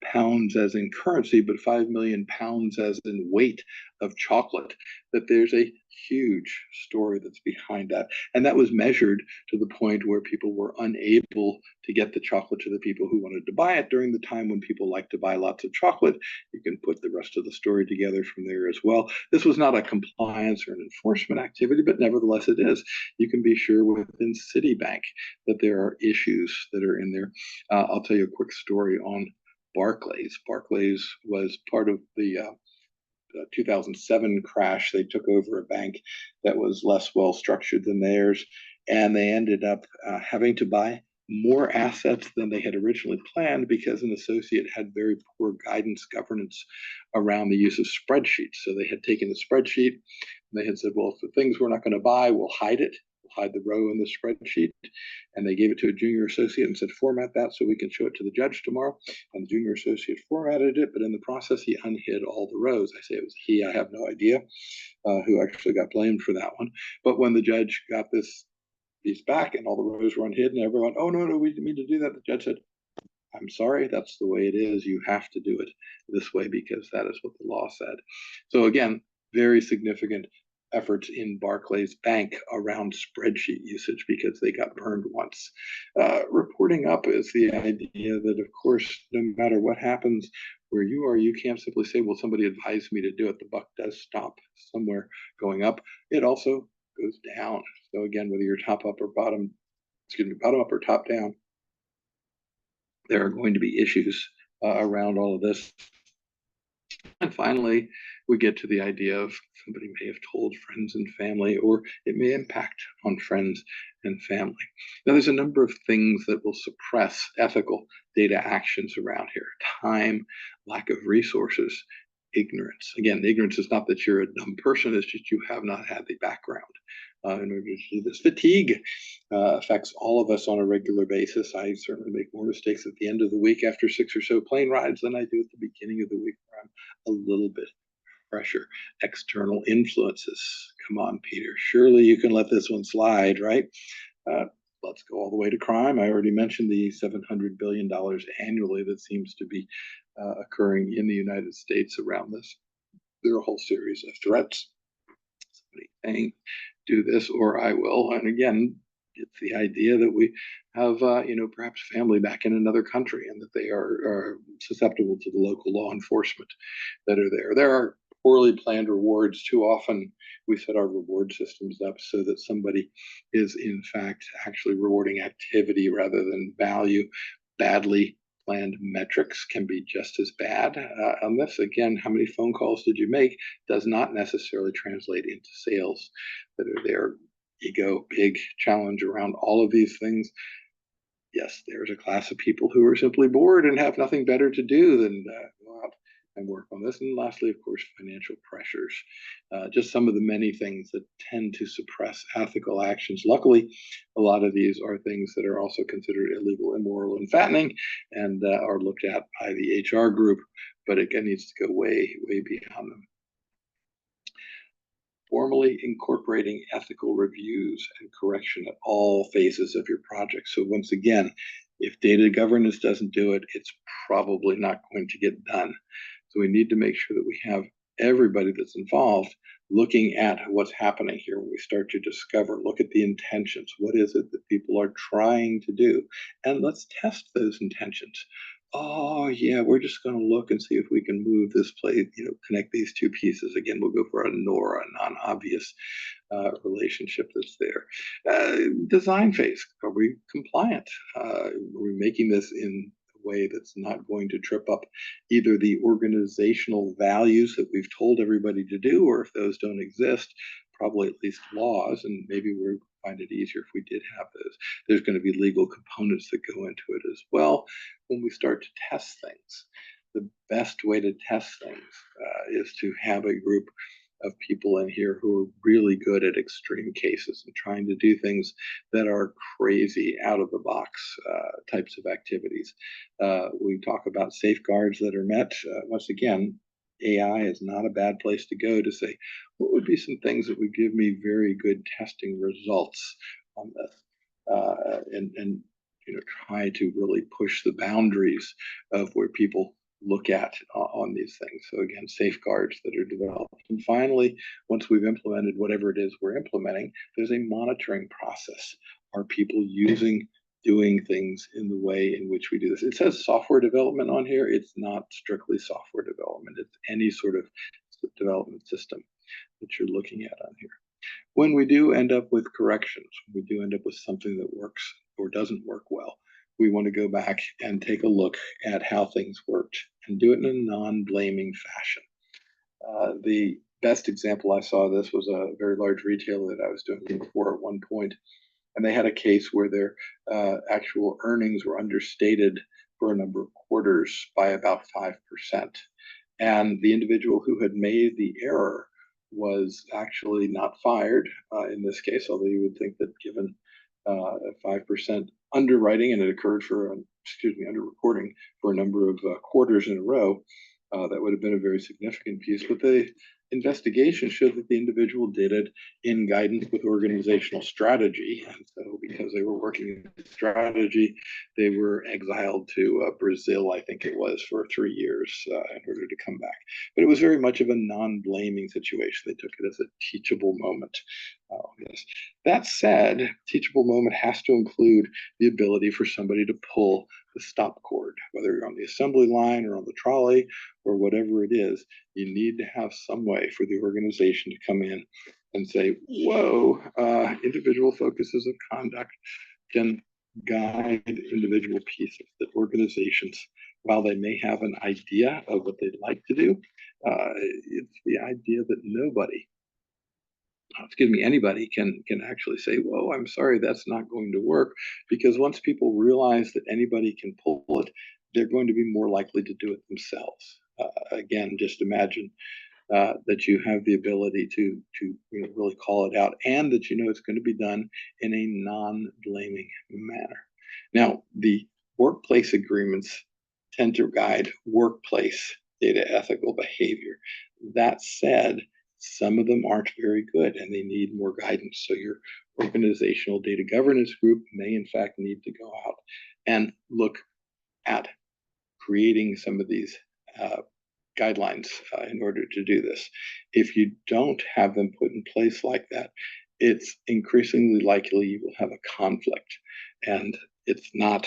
pounds as in currency, but 5 million pounds as in weight of chocolate, that there's a huge story that's behind that. And that was measured to the point where people were unable to get the chocolate to the people who wanted to buy it during the time when people like to buy lots of chocolate. You can put the rest of the story together from there as well. This was not a compliance or an enforcement activity, but nevertheless it is. You can be sure within Citibank that there are issues that are in there. I'll tell you a quick story on Barclays. Barclays was part of the 2007 crash. They took over a bank that was less well structured than theirs, and they ended up having to buy more assets than they had originally planned because an associate had very poor guidance governance around the use of spreadsheets. So they had taken the spreadsheet and they had said, well, if the things we're not going to buy, we'll hide it. We'll hide the row in the spreadsheet. And they gave it to a junior associate and said, format that so we can show it to the judge tomorrow. And the junior associate formatted it, but in the process, he unhid all the rows. I say it was he, I have no idea who actually got blamed for that one. But when the judge got this piece back and all the rows were unhid and everyone, oh, no, we didn't mean to do that. The judge said, I'm sorry, that's the way it is. You have to do it this way because that is what the law said. So again, very significant efforts in Barclays Bank around spreadsheet usage because they got burned once. Reporting up is the idea that, of course, no matter what happens where you are, you can't simply say, well, somebody advised me to do it. The buck does stop somewhere going up. It also goes down. So again, whether you're bottom up or top down, there are going to be issues around all of this. And finally, we get to the idea of somebody may have told friends and family, or it may impact on friends and family. Now, there's a number of things that will suppress ethical data actions around here: time, lack of resources, ignorance. Again, ignorance is not that you're a dumb person, it's just you have not had the background in order to do this. Fatigue affects all of us on a regular basis. I certainly make more mistakes at the end of the week after 6 or so plane rides than I do at the beginning of the week, where I'm a little bit pressure. External influences. Come on, Peter. Surely you can let this one slide, right? Let's go all the way to crime. I already mentioned the $700 billion annually that seems to be occurring in the United States around this. There are a whole series of threats. Somebody saying, do this or I will. And again, it's the idea that we have, perhaps family back in another country and that they are susceptible to the local law enforcement that are there. There are poorly planned rewards. Too often we set our reward systems up so that somebody is in fact actually rewarding activity rather than value. Badly planned metrics can be just as bad on this. Again, how many phone calls did you make does not necessarily translate into sales that are there. Ego, big challenge around all of these things. Yes, there's a class of people who are simply bored and have nothing better to do than go out and work on this. And lastly, of course, financial pressures. Just some of the many things that tend to suppress ethical actions. Luckily, a lot of these are things that are also considered illegal, immoral, and fattening, and are looked at by the HR group, but again, needs to go way, way beyond them. Formally incorporating ethical reviews and correction at all phases of your project. So once again, if data governance doesn't do it, it's probably not going to get done. So we need to make sure that we have everybody that's involved looking at what's happening here when we start to discover, look at the intentions. What is it that people are trying to do? And let's test those intentions. Oh, yeah, we're just going to look and see if we can move this plate, connect these two pieces. Again, we'll go for a NOR, a non-obvious relationship that's there. Design phase, are we compliant? Are we making this in a way that's not going to trip up either the organizational values that we've told everybody to do, or if those don't exist, probably at least laws, and maybe we find it easier if we did have those. There's going to be legal components that go into it as well. When we start to test things, the best way to test things is to have a group of people in here who are really good at extreme cases and trying to do things that are crazy, out of the box types of activities. We talk about safeguards that are met. Once again, AI is not a bad place to go to say, what would be some things that would give me very good testing results on this? And try to really push the boundaries of where people look at on these things. So again, safeguards that are developed. And finally, once we've implemented whatever it is we're implementing, there's a monitoring process. Are people doing things in the way in which we do this? It says software development on here. It's not strictly software development. It's any sort of development system that you're looking at on here. When we do end up with corrections, we do end up with something that works or doesn't work well, we want to go back and take a look at how things worked and do it in a non-blaming fashion. The best example I saw of this was a very large retailer that I was doing for at one point, and they had a case where their actual earnings were understated for a number of quarters by about 5%. And the individual who had made the error was actually not fired in this case, although you would think that given a 5% underwriting, and it occurred underreporting for a number of quarters in a row, that would have been a very significant piece. But the investigation showed that the individual did it in guidance with organizational strategy. And so because they were working in strategy, they were exiled to Brazil, I think it was, for 3 years in order to come back. But it was very much of a non-blaming situation. They took it as a teachable moment. Yes. That said, teachable moment has to include the ability for somebody to pull the stop cord, whether you're on the assembly line or on the trolley or whatever it is. You need to have some way for the organization to come in and say, whoa, individual focuses of conduct can guide individual pieces that organizations, while they may have an idea of what they'd like to do, it's the idea that anybody can actually say, whoa, I'm sorry, that's not going to work. Because once people realize that anybody can pull it, they're going to be more likely to do it themselves. Again, just imagine that you have the ability to really call it out, and that it's going to be done in a non-blaming manner. Now, the workplace agreements tend to guide workplace data ethical behavior. That said, some of them aren't very good and they need more guidance. So your organizational data governance group may in fact need to go out and look at creating some of these guidelines in order to do this. If you don't have them put in place like that, it's increasingly likely you will have a conflict, and it's not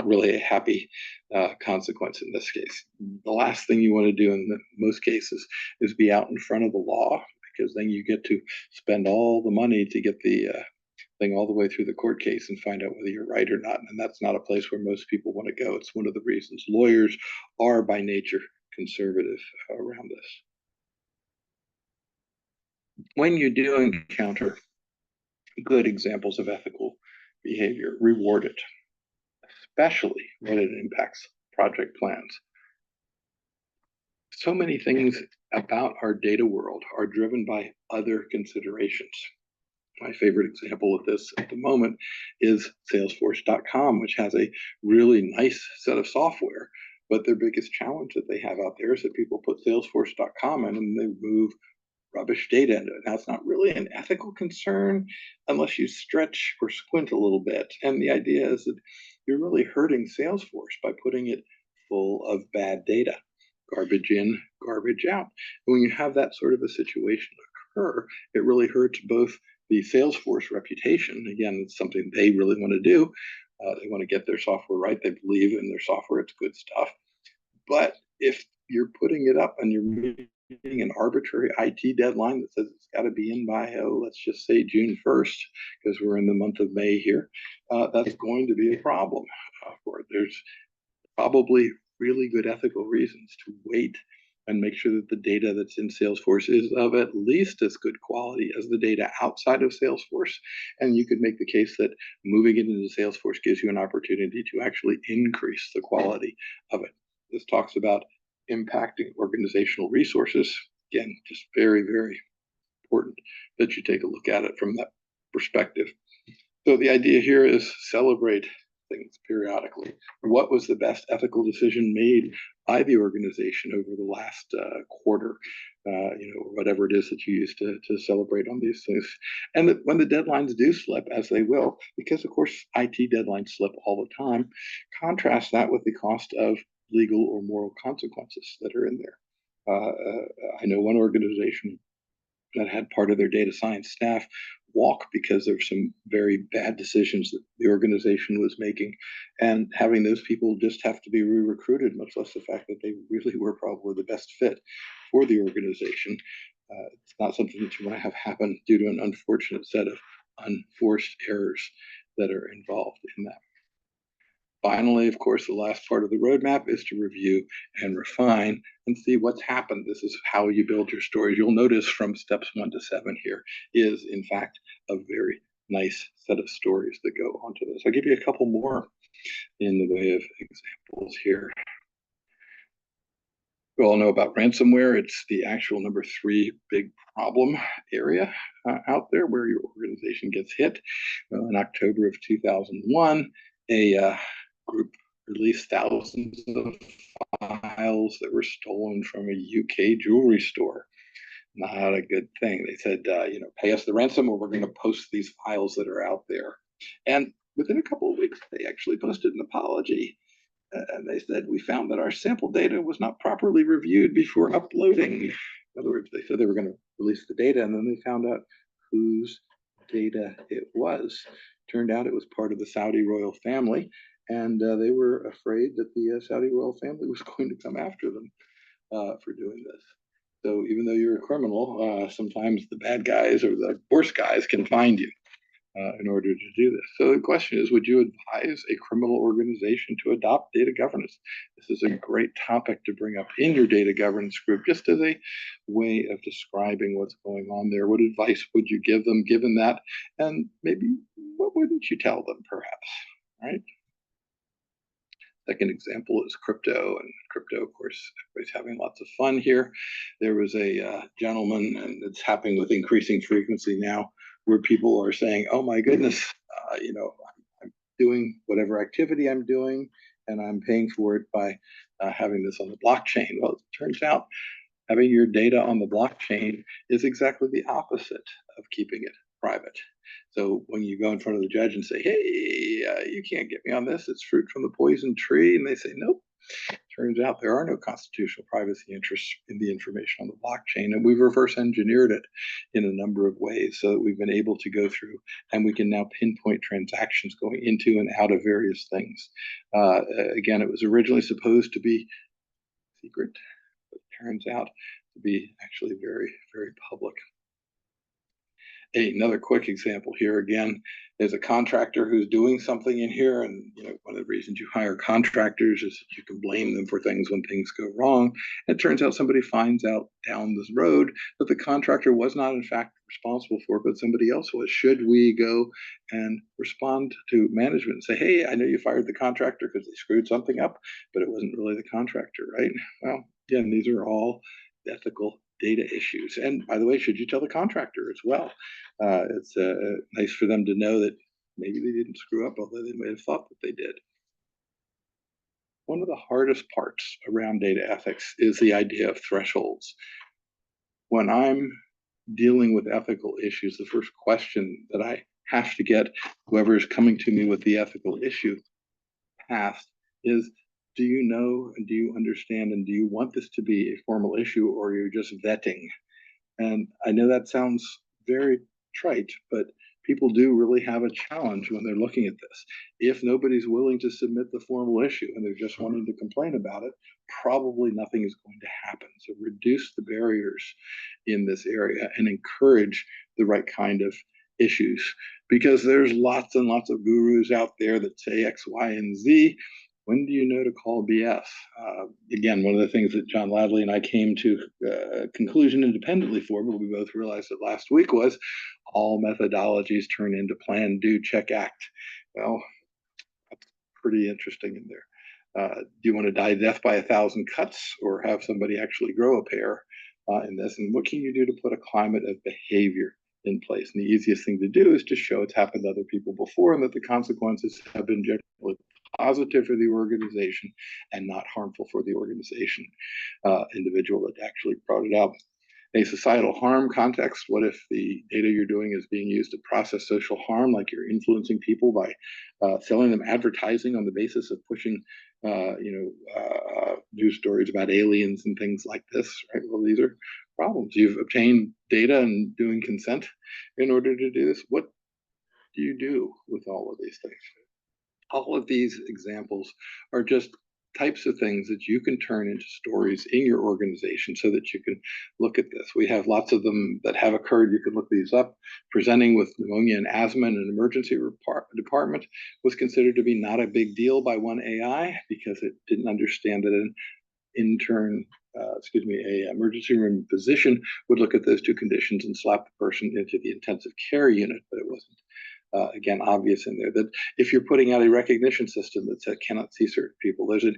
really a happy consequence in this case. The last thing you want to do in most cases is be out in front of the law, because then you get to spend all the money to get the thing all the way through the court case and find out whether you're right or not. And that's not a place where most people want to go. It's one of the reasons lawyers are by nature conservative around this. When you do encounter good examples of ethical behavior, reward it, especially when it impacts project plans. So many things about our data world are driven by other considerations. My favorite example of this at the moment is Salesforce.com, which has a really nice set of software. But their biggest challenge that they have out there is that people put Salesforce.com in and they move rubbish data into it. Now, it's not really an ethical concern unless you stretch or squint a little bit. And the idea is that you're really hurting Salesforce by putting it full of bad data, garbage in, garbage out. And when you have that sort of a situation occur, it really hurts both the Salesforce reputation. Again, it's something they really want to do. They want to get their software right. They believe in their software. It's good stuff. But if you're putting it up and you're meeting an arbitrary IT deadline that says it's got to be in by, let's just say June 1st, because we're in the month of May here, that's going to be a problem for it. There's probably really good ethical reasons to wait and make sure that the data that's in Salesforce is of at least as good quality as the data outside of Salesforce. And you could make the case that moving it into Salesforce gives you an opportunity to actually increase the quality of it. This talks about impacting organizational resources. Again, just very, very important that you take a look at it from that perspective. So the idea here is celebrate things periodically. What was the best ethical decision made by the organization over the last quarter, or whatever it is that you use to celebrate on these things. And that when the deadlines do slip, as they will, because of course IT deadlines slip all the time, contrast that with the cost of legal or moral consequences that are in there. I know one organization that had part of their data science staff walk because of some very bad decisions that the organization was making. And having those people just have to be re-recruited, much less the fact that they really were probably the best fit for the organization. It's not something that you want to have happen due to an unfortunate set of unforced errors that are involved in that. Finally, of course, the last part of the roadmap is to review and refine and see what's happened. This is how you build your stories. You'll notice from steps 1 to 7 here is, in fact, a very nice set of stories that go onto this. I'll give you a couple more in the way of examples here. We all know about ransomware. It's the actual number 3 big problem area out there where your organization gets hit. Well, in October of 2001, a group released thousands of files that were stolen from a UK jewelry store. Not a good thing. They said, pay us the ransom or we're going to post these files that are out there. And within a couple of weeks, they actually posted an apology. And they said, we found that our sample data was not properly reviewed before uploading. In other words, they said they were going to release the data, and then they found out whose data it was. Turned out it was part of the Saudi royal family, and they were afraid that the Saudi royal family was going to come after them for doing this. So even though you're a criminal, sometimes the bad guys or the worse guys can find you in order to do this. So the question is, would you advise a criminal organization to adopt data governance? This is a great topic to bring up in your data governance group, just as a way of describing what's going on there. What advice would you give them given that? And maybe what wouldn't you tell them, perhaps, right? Second example is crypto, and crypto, of course, everybody's having lots of fun here. There was a gentleman, and it's happening with increasing frequency now, where people are saying, "Oh my goodness, I'm doing whatever activity I'm doing, and I'm paying for it by having this on the blockchain." Well, it turns out having your data on the blockchain is exactly the opposite of keeping it private. So when you go in front of the judge and say, "Hey, you can't get me on this. It's fruit from the poison tree," and they say, "Nope." Turns out there are no constitutional privacy interests in the information on the blockchain, and we've reverse engineered it in a number of ways so that we've been able to go through and we can now pinpoint transactions going into and out of various things. Again, it was originally supposed to be secret, but turns out to be actually very, very public. Another quick example here again, there's a contractor who's doing something in here, and one of the reasons you hire contractors is that you can blame them for things when things go wrong. And it turns out somebody finds out down this road that the contractor was not in fact responsible for it, but somebody else was. Should we go and respond to management and say, hey, I know you fired the contractor because they screwed something up, but it wasn't really the contractor, right? Well, again, these are all ethical data issues. And by the way, should you tell the contractor as well? It's nice for them to know that maybe they didn't screw up, although they may have thought that they did. One of the hardest parts around data ethics is the idea of thresholds. When I'm dealing with ethical issues, the first question that I have to get whoever is coming to me with the ethical issue past is, do you know and do you understand and do you want this to be a formal issue, or are you just vetting? And I know that sounds very trite, but people do really have a challenge when they're looking at this. If nobody's willing to submit the formal issue and they're just wanting to complain about it, probably nothing is going to happen. So reduce the barriers in this area and encourage the right kind of issues, because there's lots and lots of gurus out there that say X, Y, and Z. When do you know to call BS? Again, one of the things that John Ladley and I came to conclusion independently for, but we both realized it last week, was all methodologies turn into plan, do, check, act. Well, that's pretty interesting in there. Do you want to die death by 1,000 cuts, or have somebody actually grow a pair in this? And what can you do to put a climate of behavior in place? And the easiest thing to do is to show it's happened to other people before and that the consequences have been generally positive for the organization and not harmful for the organization individual that actually brought it up. A societal harm context, what if the data you're doing is being used to process social harm, like you're influencing people by selling them advertising on the basis of pushing news stories about aliens and things like this, right? Well, these are problems. You've obtained data and doing consent in order to do this. What do you do with all of these things? All of these examples are just types of things that you can turn into stories in your organization so that you can look at this. We have lots of them that have occurred. You can look these up. Presenting with pneumonia and asthma in an emergency department was considered to be not a big deal by one AI because it didn't understand that an emergency room physician would look at those two conditions and slap the person into the intensive care unit, but it wasn't again, obvious in there that if you're putting out a recognition system that cannot see certain people, there's an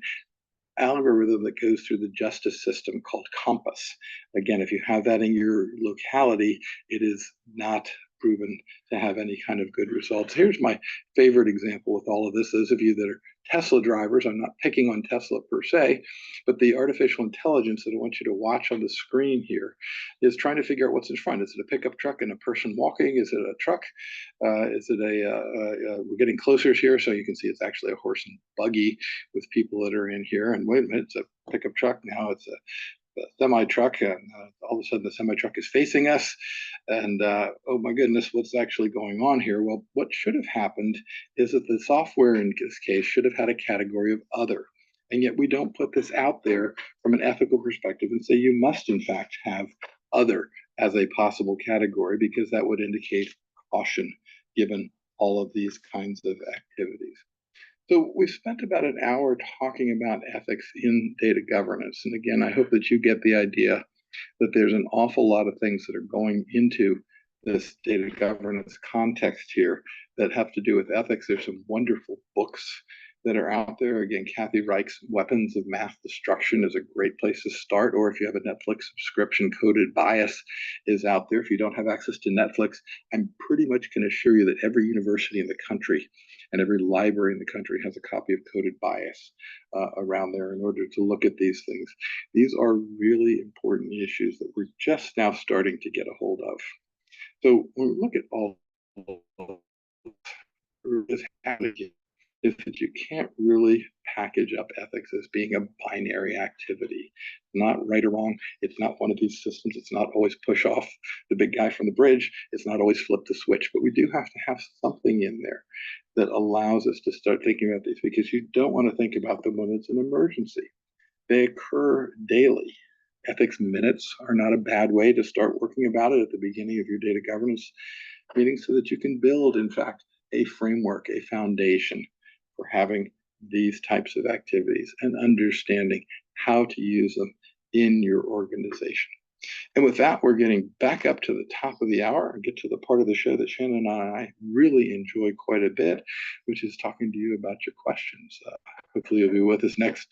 algorithm that goes through the justice system called Compass. Again, if you have that in your locality, it is not proven to have any kind of good results. Here's my favorite example with all of this. Those of you that are Tesla drivers, I'm not picking on Tesla per se, but the artificial intelligence that I want you to watch on the screen here is trying to figure out what's in front. Is it a pickup truck and a person walking? Is it a truck? Is it we're getting closer here, so you can see it's actually a horse and buggy with people that are in here. And wait a minute, it's a pickup truck. Now it's a semi truck, and all of a sudden the semi truck is facing us, and oh my goodness, what's actually going on here? Well, what should have happened is that the software in this case should have had a category of other, and yet we don't put this out there from an ethical perspective and say you must in fact have other as a possible category, because that would indicate caution given all of these kinds of activities. So we've spent about an hour talking about ethics in data governance. And again, I hope that you get the idea that there's an awful lot of things that are going into this data governance context here that have to do with ethics. There's some wonderful books that are out there. Again, Kathy Reich's Weapons of Mass Destruction is a great place to start. Or if you have a Netflix subscription, Coded Bias is out there. If you don't have access to Netflix, I'm pretty much can assure you that every university in the country and every library in the country has a copy of Coded Bias around there in order to look at these things. These are really important issues that we're just now starting to get a hold of. So when we look at all of this is that you can't really package up ethics as being a binary activity. Not right or wrong. It's not one of these systems. It's not always push off the big guy from the bridge. It's not always flip the switch, but we do have to have something in there that allows us to start thinking about these, because you don't want to think about them when it's an emergency. They occur daily. ethics minutes are not a bad way to start working about it at the beginning of your data governance meeting so that you can build, in fact, a framework, a foundation for having these types of activities and understanding how to use them in your organization. And with that, we're getting back up to the top of the hour and get to the part of the show that Shannon and I really enjoy quite a bit, which is talking to you about your questions. Hopefully you'll be with us next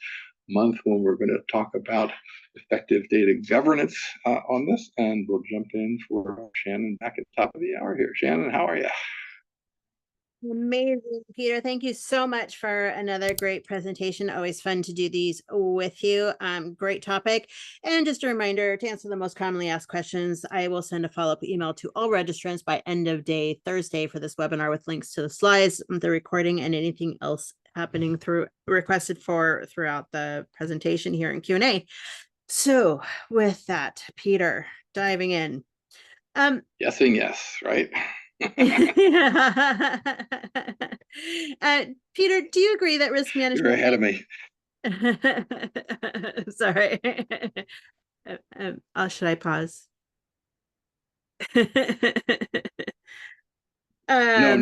month when we're going to talk about effective data governance on this, and we'll jump in for Shannon back at the top of the hour here. Shannon, how are you? Amazing, Peter. Thank you so much for another great presentation. Always fun to do these with you. Great topic. And just a reminder, to answer the most commonly asked questions, I will send a follow-up email to all registrants by end of day Thursday for this webinar with links to the slides, the recording, and anything else happening requested throughout the presentation here in Q&A. So with that, Peter, diving in. Guessing yes, right? Peter, do you agree that risk management? You're ahead of me. Sorry. Should I pause? No. I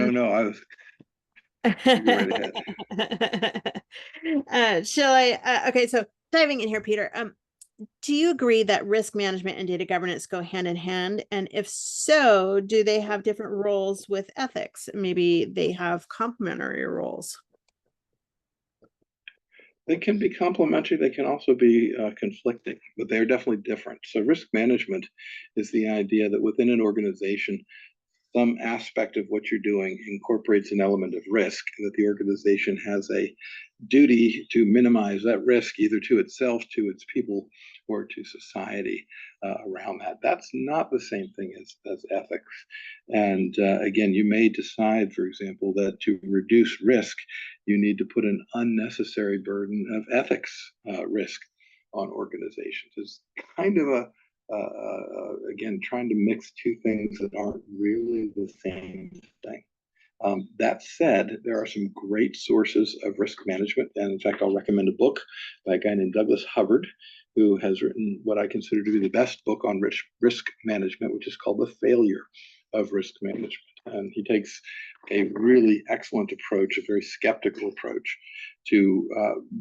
was. Go right ahead. Shall I? Okay, so diving in here, Peter. Do you agree that risk management and data governance go hand in hand? And if so, do they have different roles with ethics? Maybe they have complementary roles. They can be complementary. They can also be conflicting, but they're definitely different. So risk management is the idea that within an organization, some aspect of what you're doing incorporates an element of risk, and that the organization has a duty to minimize that risk either to itself, to its people, or to society around that. That's not the same thing as ethics. And again, you may decide, for example, that to reduce risk, you need to put an unnecessary burden of ethics risk on organizations. It's kind of a again, trying to mix two things that aren't really the same thing. That said, there are some great sources of risk management. And in fact, I'll recommend a book by a guy named Douglas Hubbard, who has written what I consider to be the best book on risk management, which is called The Failure of Risk Management. And he takes a really excellent approach, a very skeptical approach to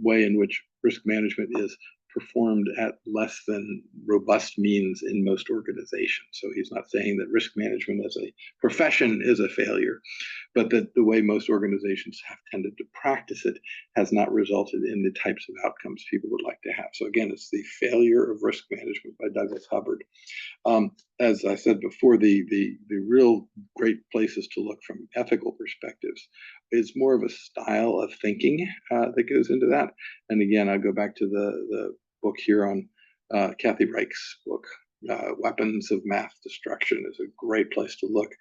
way in which risk management is performed at less than robust means in most organizations. So he's not saying that risk management as a profession is a failure, but that the way most organizations have tended to practice it has not resulted in the types of outcomes people would like to have. So again, it's The Failure of Risk Management by Douglas Hubbard. As I said before, the real great places to look from ethical perspectives is more of a style of thinking that goes into that. And again, I go back to the book here on Kathy Reich's book, Weapons of Math Destruction is a great place to look.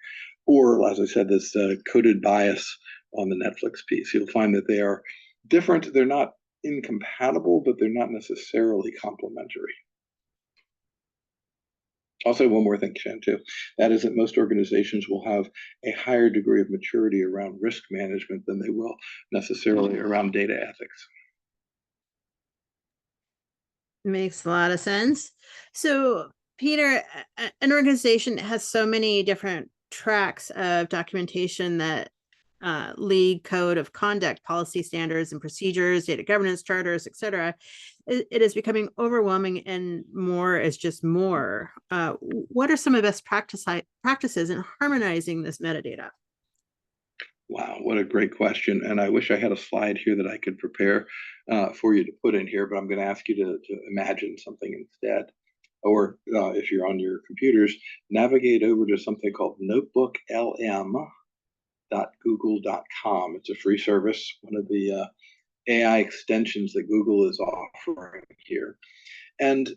Or, as I said, this Coded Bias on the Netflix piece. You'll find that they are different. They're not incompatible, but they're not necessarily complementary. Also, one more thing, Shan, too. That is that most organizations will have a higher degree of maturity around risk management than they will necessarily around data ethics. Makes a lot of sense. So, Peter, an organization has so many different tracks of documentation that lead code of conduct, policy standards and procedures, data governance charters, etc. It is becoming overwhelming, and more is just more. What are some of the best practices in harmonizing this metadata? Wow, what a great question. And I wish I had a slide here that I could prepare for you to put in here, but I'm going to ask you to imagine something instead. Or if you're on your computers, navigate over to something called notebooklm.google.com. It's a free service, one of the AI extensions that Google is offering here. And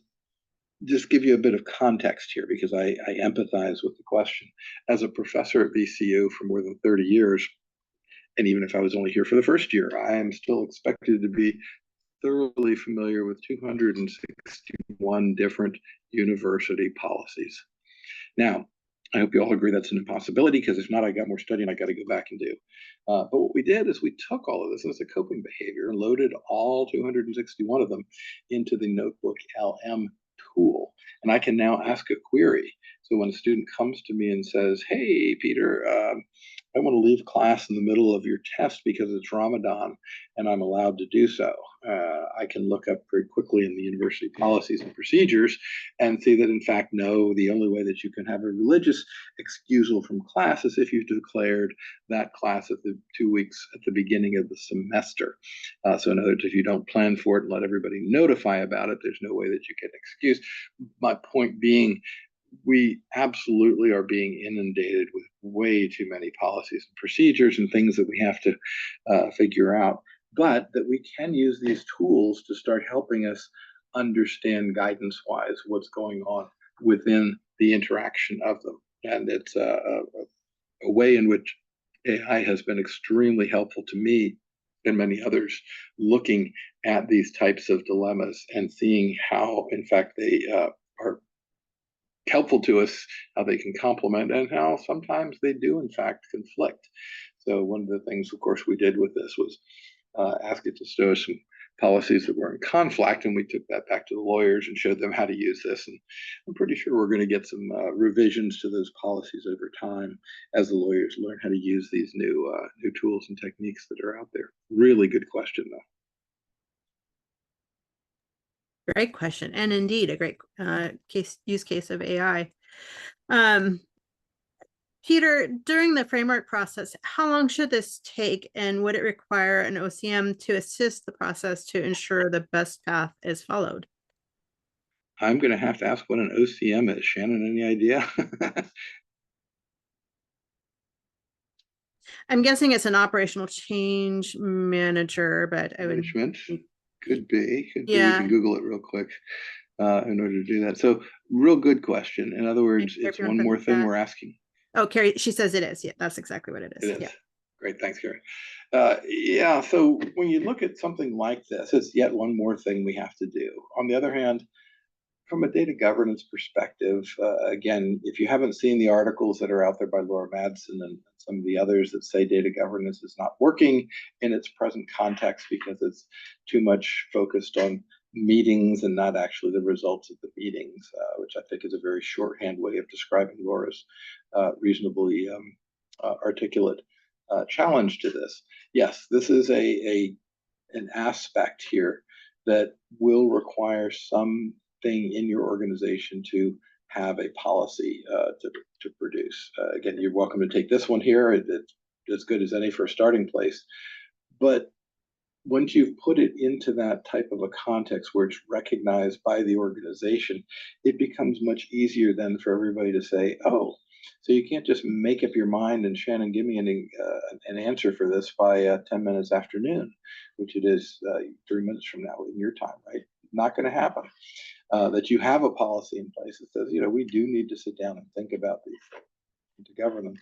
just give you a bit of context here, because I empathize with the question. As a professor at VCU for more than 30 years, and even if I was only here for the first year, I am still expected to be thoroughly familiar with 261 different university policies. Now, I hope you all agree that's an impossibility, because if not, I got more studying I got to go back and do. But what we did is we took all of this as a coping behavior and loaded all 261 of them into the Notebook LM tool, and I can now ask a query. So when a student comes to me and says, "Hey, Peter, I want to leave class in the middle of your test because it's Ramadan and I'm allowed to do so," I can look up very quickly in the university policies and procedures and see that, in fact, no, the only way that you can have a religious excusal from class is if you've declared that class at the 2 weeks at the beginning of the semester. So in other words, if you don't plan for it and let everybody notify about it, there's no way that you get an excuse. My point being, we absolutely are being inundated with way too many policies and procedures and things that we have to figure out, but that we can use these tools to start helping us understand guidance wise what's going on within the interaction of them. And it's a way in which AI has been extremely helpful to me and many others looking at these types of dilemmas and seeing how, in fact, they are helpful to us, how they can complement, and how sometimes they do, in fact, conflict. So one of the things, of course, we did with this was ask it to show us some policies that were in conflict, and we took that back to the lawyers and showed them how to use this. And I'm pretty sure we're going to get some revisions to those policies over time as the lawyers learn how to use these new tools and techniques that are out there. Really good question, though. Great question, and indeed a great use case of AI. Peter, during the framework process, how long should this take, and would it require an OCM to assist the process to ensure the best path is followed? I'm going to have to ask what an OCM is. Shannon, any idea? I'm guessing it's an operational change manager, but I would. Management could be. You Yeah. can Google it real quick in order to do that. So, real good question. In other words, it's one more thing we're asking. Oh, Carrie, she says it is. Yeah, that's exactly what it is. It is. Yeah. Great. Thanks, Carrie. Yeah. So when you look at something like this, it's yet one more thing we have to do. On the other hand, from a data governance perspective, again, if you haven't seen the articles that are out there by Laura Madsen and some of the others that say data governance is not working in its present context because it's too much focused on meetings and not actually the results of the meetings, which I think is a very shorthand way of describing Laura's reasonably articulate challenge to this. Yes, this is an aspect here that will require something in your organization to have a policy to produce. Again, you're welcome to take this one here. It's as good as any for a starting place. But once you've put it into that type of a context where it's recognized by the organization, it becomes much easier then for everybody to say, oh, so you can't just make up your mind and Shannon, give me an answer for this by 10 minutes after noon, which it is 3 minutes from now in your time, right? Not going to happen. That you have a policy in place that says, we do need to sit down and think about these things and to govern them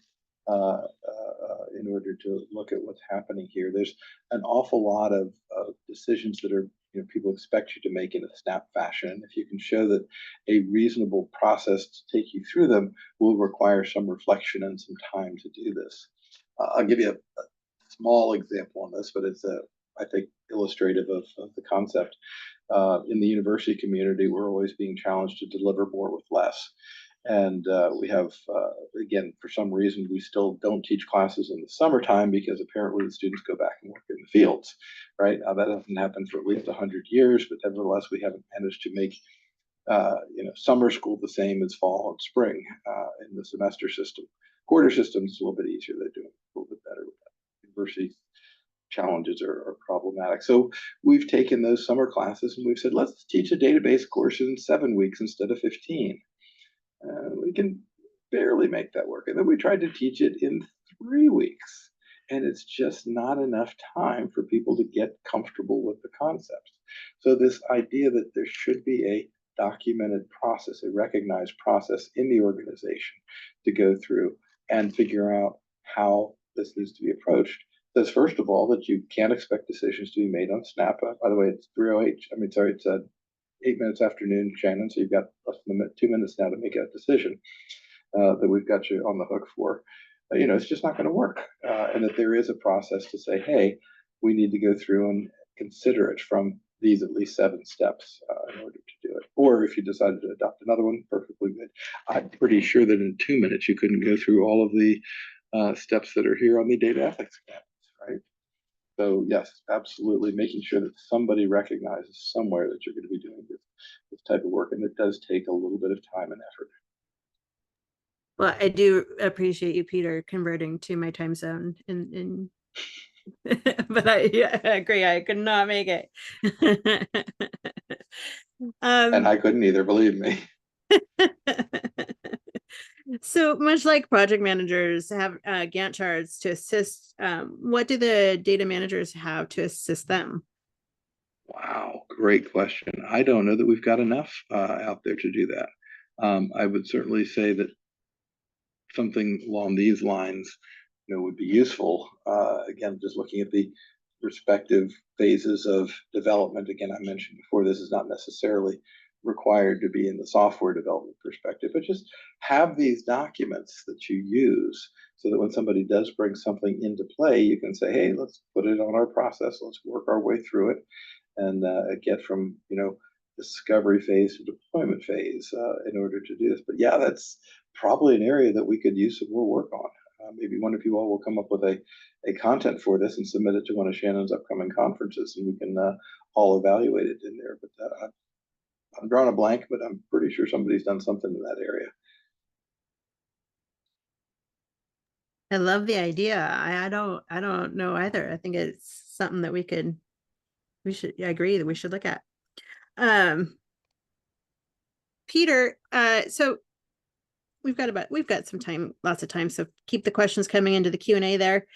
in order to look at what's happening here. There's an awful lot of decisions that are people expect you to make in a snap fashion. If you can show that a reasonable process to take you through them will require some reflection and some time to do this. I'll give you a small example on this, but it's I think illustrative of the concept. In the university community, we're always being challenged to deliver more with less. And we have, again, for some reason, we still don't teach classes in the summertime because apparently the students go back and work in the fields, right? That hasn't happened for at least 100 years, but nevertheless, we haven't managed to make summer school the same as fall and spring in the semester system. Quarter system is a little bit easier. They're doing a little bit better with that. University challenges are problematic. So we've taken those summer classes and we've said, let's teach a database course in 7 weeks instead of 15. We can barely make that work. And then we tried to teach it in 3 weeks. And it's just not enough time for people to get comfortable with the concepts. So this idea that there should be a documented process, a recognized process in the organization to go through and figure out how this needs to be approached says, first of all, that you can't expect decisions to be made on Snap. By the way, it's 3:08. It's 8 minutes after noon, Shannon. So you've got less than 2 minutes now to make a decision that we've got you on the hook for. It's just not going to work. And that there is a process to say, hey, we need to go through and consider it from these at least 7 steps in order to do it. Or if you decided to adopt another one, perfectly good. I'm pretty sure that in 2 minutes you couldn't go through all of the steps that are here on the data ethics campus, right? So yes, absolutely making sure that somebody recognizes somewhere that you're going to be doing this type of work. And it does take a little bit of time and effort. Well, I do appreciate you, Peter, converting to my time zone in but I agree, I could not make it. And I couldn't either, believe me. So much like project managers have Gantt charts to assist, what do the data managers have to assist them? Wow, great question. I don't know that we've got enough out there to do that. I would certainly say that something along these lines, would be useful. Again, just looking at the respective phases of development. Again, I mentioned before, this is not necessarily required to be in the software development perspective, but just have these documents that you use so that when somebody does bring something into play, you can say, hey, let's put it on our process. Let's work our way through it and get from, discovery phase to deployment phase in order to do this. But yeah, that's probably an area that we could use some more work on. Maybe one of you all will come up with a content for this and submit it to one of Shannon's upcoming conferences, and we can all evaluate it in there. But I'm drawing a blank, but I'm pretty sure somebody's done something in that area. I love the idea. I don't know either. I think it's something that we should, I agree that we should look at. Peter, so we've got some time, lots of time, so keep the questions coming into the Q&A there.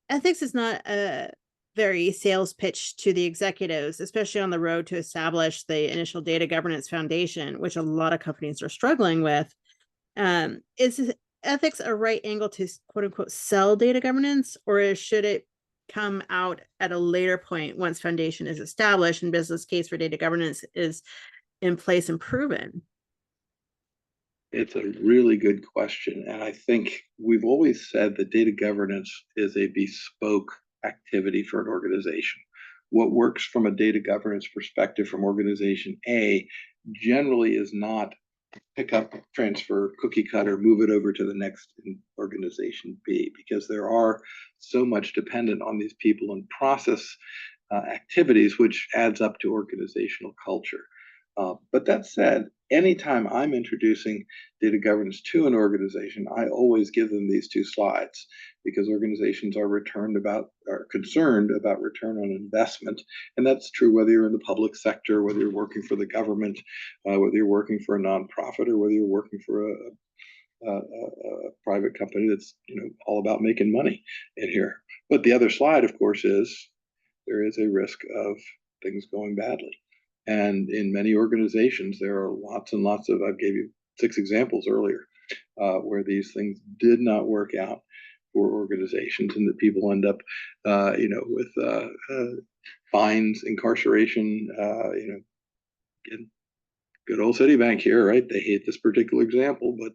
Ethics is not a very sales pitch to the executives, especially on the road to establish the initial data governance foundation, which a lot of companies are struggling with. Is ethics a right angle to quote unquote sell data governance, or should it come out at a later point once foundation is established and business case for data governance is in place and proven? It's a really good question. And I think we've always said that data governance is a bespoke activity for an organization. What works from a data governance perspective from organization A generally is not pick up, transfer, cookie cutter, move it over to the next organization B, because there are so much dependent on these people and process activities, which adds up to organizational culture. But that said, anytime I'm introducing data governance to an organization, I always give them these 2 slides because organizations are concerned about return on investment. And that's true whether you're in the public sector, whether you're working for the government, whether you're working for a nonprofit, or whether you're working for a private company that's all about making money in here. But the other slide, of course, is there is a risk of things going badly. And in many organizations, there are lots and lots of, I gave you 6 examples earlier, where these things did not work out for organizations, and that people end up, with fines, incarceration, in good old Citibank here, right? They hate this particular example, but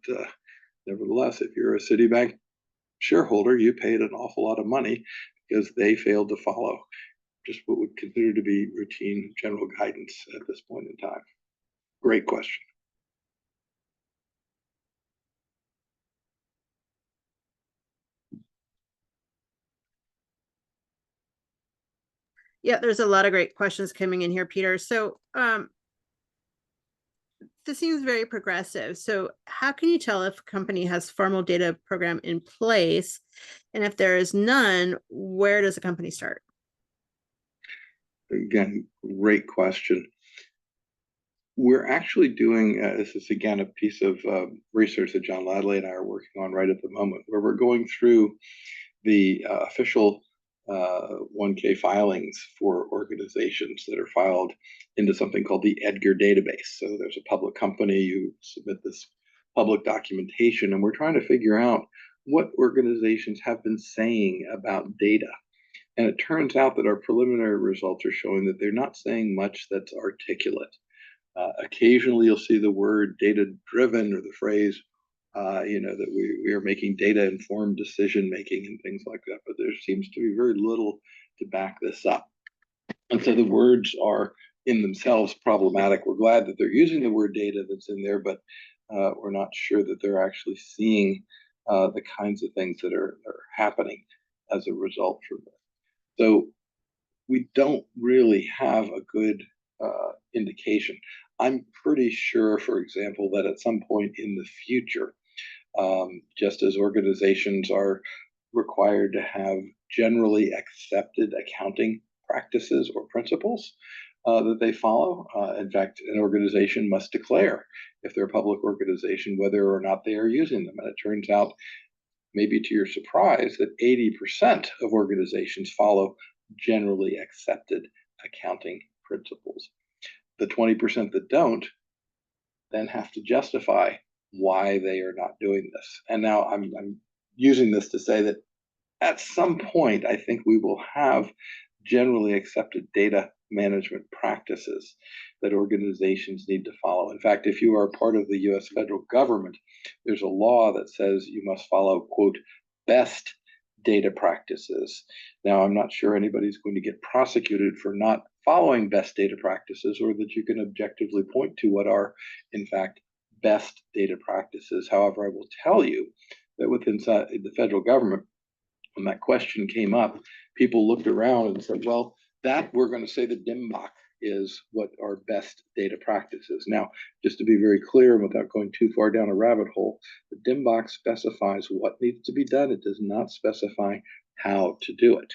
nevertheless, if you're a Citibank shareholder, you paid an awful lot of money because they failed to follow just what would consider to be routine general guidance at this point in time. Great question. Yeah, there's a lot of great questions coming in here, Peter. So this seems very progressive. So how can you tell if a company has formal data program in place? And if there is none, where does a company start? Again, great question. We're actually doing, this is again a piece of research that John Ladley and I are working on right at the moment, where we're going through the official 1K filings for organizations that are filed into something called the Edgar database. So there's a public company, you submit this public documentation, and we're trying to figure out what organizations have been saying about data. And it turns out that our preliminary results are showing that they're not saying much that's articulate. Occasionally, you'll see the word data driven or the phrase, that we are making data informed decision making and things like that. But there seems to be very little to back this up. And so the words are in themselves problematic. We're glad that they're using the word data that's in there, but we're not sure that they're actually seeing the kinds of things that are happening as a result from this. So we don't really have a good indication. I'm pretty sure, for example, that at some point in the future, just as organizations are required to have generally accepted accounting practices or principles that they follow. In fact, an organization must declare, if they're a public organization, whether or not they are using them. And it turns out, maybe to your surprise, that 80% of organizations follow generally accepted accounting principles. The 20% that don't then have to justify why they are not doing this. And now I'm using this to say that at some point, I think we will have generally accepted data management practices that organizations need to follow. In fact, if you are part of the US federal government, there's a law that says you must follow, quote, best data practices. Now, I'm not sure anybody's going to get prosecuted for not following best data practices, or that you can objectively point to what are, in fact, best data practices. However, I will tell you that within the federal government, when that question came up, people looked around and said, well, that we're going to say the DIMBOK is what are best data practices. Now, just to be very clear and without going too far down a rabbit hole, the DIMBOK specifies what needs to be done. It does not specify how to do it.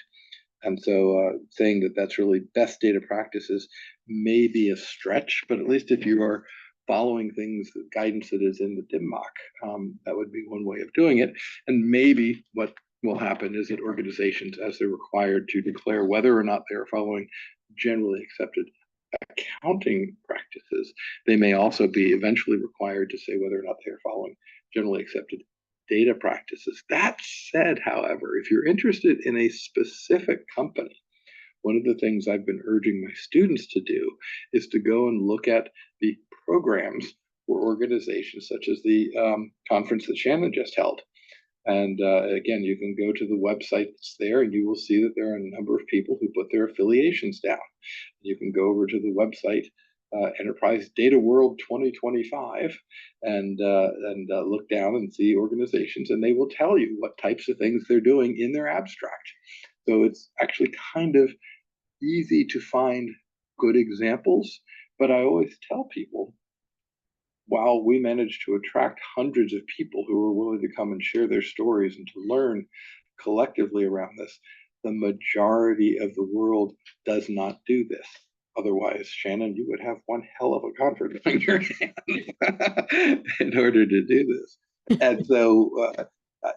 And so saying that that's really best data practices may be a stretch, but at least if you are following things, the guidance that is in the DIMBOK, that would be one way of doing it. And maybe what will happen is that organizations, as they're required to declare whether or not they're following generally accepted accounting practices, they may also be eventually required to say whether or not they're following generally accepted data practices. That said, however, if you're interested in a specific company, one of the things I've been urging my students to do is to go and look at the programs for organizations such as the conference that Shannon just held. And again, you can go to the website that's there, and you will see that there are a number of people who put their affiliations down. You can go over to the website, Enterprise Data World 2025, and look down and see organizations, and they will tell you what types of things they're doing in their abstract. So it's actually kind of easy to find good examples, but I always tell people, while we managed to attract hundreds of people who were willing to come and share their stories and to learn collectively around this, the majority of the world does not do this. Otherwise, Shannon, you would have one hell of a conference on your hands in order to do this. And so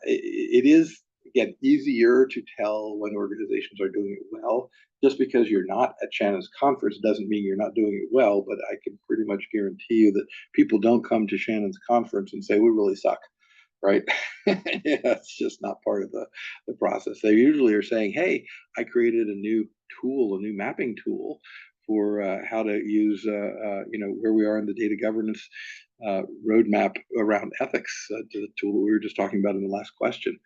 it is, again, easier to tell when organizations are doing it well. Just because you're not at Shannon's conference doesn't mean you're not doing it well, but I can pretty much guarantee you that people don't come to Shannon's conference and say, we really suck, right? It's just not part of the process. They usually are saying, hey, I created a new tool, a new mapping tool for how to use, where we are in the data governance roadmap around ethics, to the tool that we were just talking about in the last question.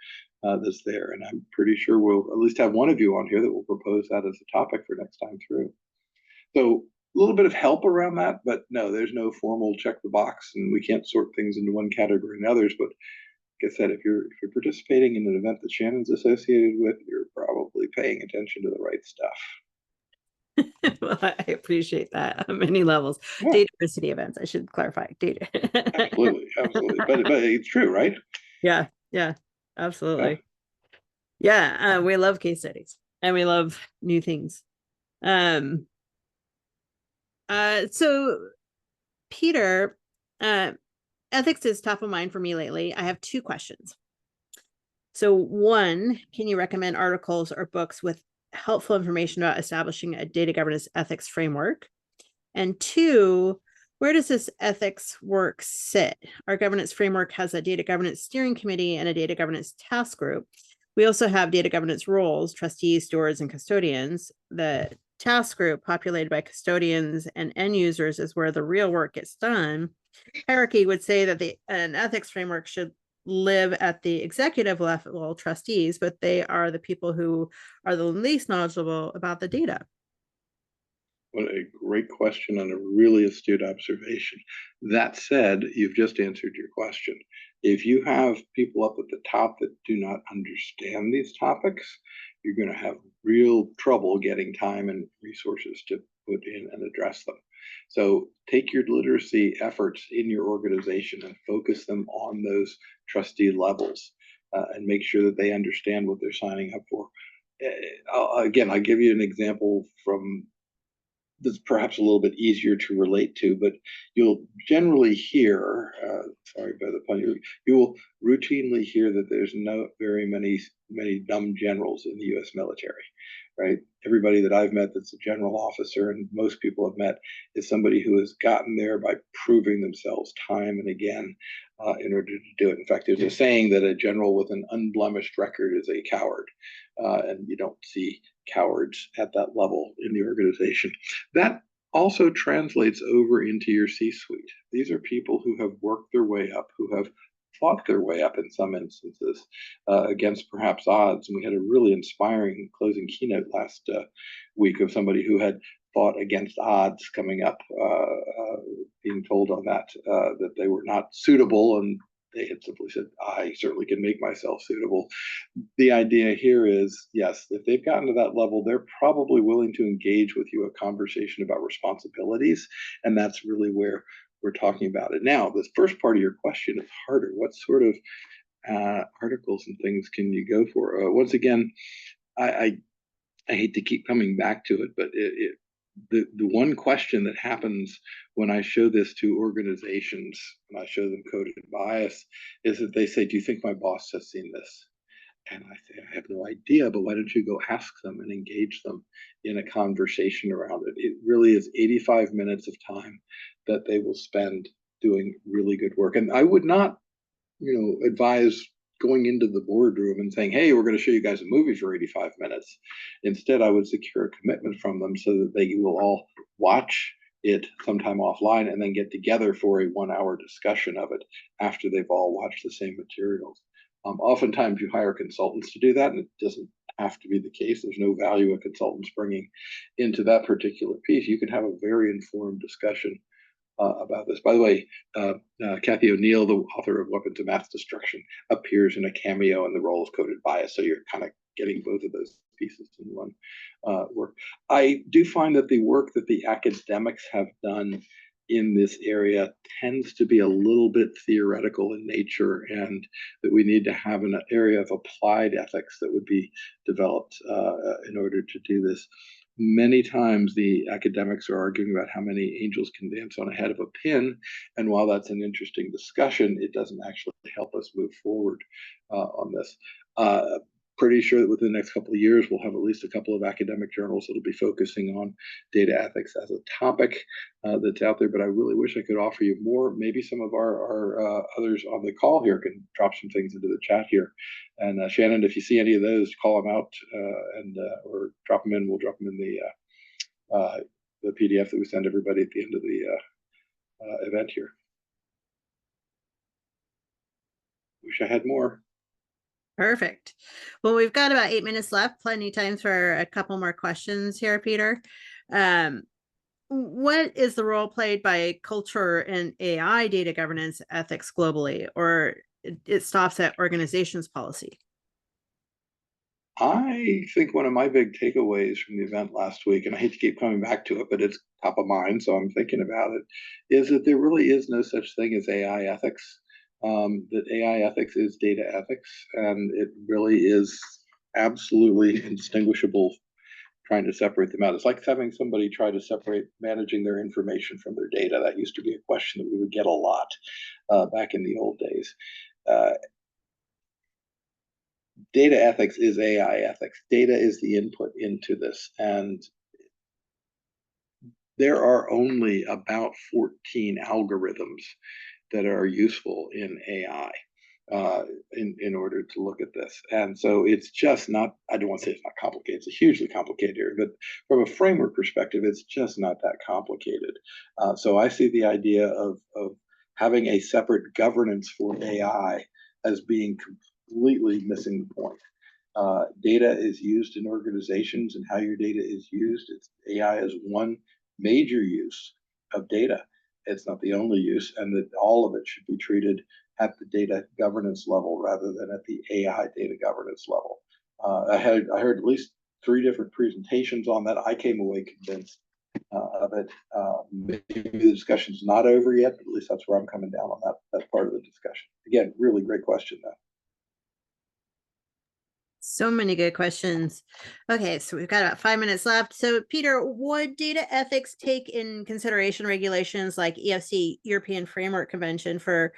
That's there. And I'm pretty sure we'll at least have one of you on here that will propose that as a topic for next time through. So a little bit of help around that, but no, there's no formal check the box, and we can't sort things into one category and others. But like I said, if you're participating in an event that Shannon's associated with, you're probably paying attention to the right stuff. Well, I appreciate that on many levels. Yeah. Data diversity events, I should clarify. Data. Absolutely. But it's true, right? Yeah, absolutely. Yeah, we love case studies and we love new things. So Peter, ethics is top of mind for me lately. I have two questions. So one, can you recommend articles or books with helpful information about establishing a data governance ethics framework? And two, where does this ethics work sit? Our governance framework has a data governance steering committee and a data governance task group. We also have data governance roles, trustees, stewards, and custodians. The task group, populated by custodians and end users, is where the real work gets done. Hierarchy would say that an ethics framework should live at the executive level, trustees, but they are the people who are the least knowledgeable about the data. What a great question and a really astute observation. That said, you've just answered your question. If you have people up at the top that do not understand these topics, you're going to have real trouble getting time and resources to put in and address them. So take your literacy efforts in your organization and focus them on those trustee levels, and make sure that they understand what they're signing up for. Again, I'll give you an example from that's perhaps a little bit easier to relate to, but you'll generally hear, sorry about the pun, you will routinely hear that there's no very many dumb generals in the U.S. military, right? Everybody that I've met that's a general officer, and most people have met, is somebody who has gotten there by proving themselves time and again in order to do it. In fact, there's a saying that a general with an unblemished record is a coward, and you don't see cowards at that level in the organization. That also translates over into your C-suite. These are people who have worked their way up, who have fought their way up in some instances against perhaps odds. And we had a really inspiring closing keynote last week of somebody who had fought against odds coming up, being told on that they were not suitable, and they had simply said, I certainly can make myself suitable. The idea here is, yes, if they've gotten to that level, they're probably willing to engage with you a conversation about responsibilities. And that's really where we're talking about it. Now, this first part of your question is harder. What sort of articles and things can you go for? Once again, I hate to keep coming back to it, but the one question that happens when I show this to organizations, when I show them coded bias, is that they say, do you think my boss has seen this? And I say, I have no idea, but why don't you go ask them and engage them in a conversation around it? It really is 85 minutes of time that they will spend doing really good work. And I would not, advise going into the boardroom and saying, hey, we're going to show you guys a movie for 85 minutes. Instead, I would secure a commitment from them so that they will all watch it sometime offline and then get together for a 1 hour discussion of it after they've all watched the same materials. Oftentimes you hire consultants to do that, and it doesn't have to be the case. There's no value a consultant's bringing into that particular piece. You can have a very informed discussion about this. By the way, Kathy O'Neill, the author of Weapons of Mass Destruction, appears in a cameo in the role of coded bias. So you're kind of getting both of those pieces in one work. I do find that the work that the academics have done in this area tends to be a little bit theoretical in nature, and that we need to have an area of applied ethics that would be developed in order to do this. Many times the academics are arguing about how many angels can dance on a head of a pin, and while that's an interesting discussion, it doesn't actually help us move forward on this. Pretty sure that within the next couple of years, we'll have at least a couple of academic journals that'll be focusing on data ethics as a topic that's out there. But I really wish I could offer you more. Maybe some of our others on the call here can drop some things into the chat here. And Shannon, if you see any of those, call them out and or drop them in. We'll drop them in the PDF that we send everybody at the end of the event here. Wish I had more. Perfect. Well, we've got about 8 minutes left, plenty of time for a couple more questions here, Peter. What is the role played by culture and AI data governance ethics globally, or it stops at organizations policy? I think one of my big takeaways from the event last week, and I hate to keep coming back to it, but it's top of mind, so I'm thinking about it, is that there really is no such thing as AI ethics. That AI ethics is data ethics, and it really is absolutely indistinguishable trying to separate them out. It's like having somebody try to separate managing their information from their data. That used to be a question that we would get a lot back in the old days. Data ethics is AI ethics. Data is the input into this. And there are only about 14 algorithms that are useful in AI in order to look at this. And so it's just not, I don't want to say it's not complicated, it's a hugely complicated area, but from a framework perspective, it's just not that complicated. So I see the idea of having a separate governance for AI as being completely missing the point. Data is used in organizations, and how your data is used, AI is one major use of data. It's not the only use, and that all of it should be treated at the data governance level rather than at the AI data governance level. I heard at least 3 different presentations on that. I came away convinced of it. Maybe the discussion's not over yet, but at least that's where I'm coming down on that part of the discussion. Again, really great question, though. So many good questions. Okay, so we've got about 5 minutes left. So, Peter, would data ethics take in consideration regulations like EFC, European Framework Convention for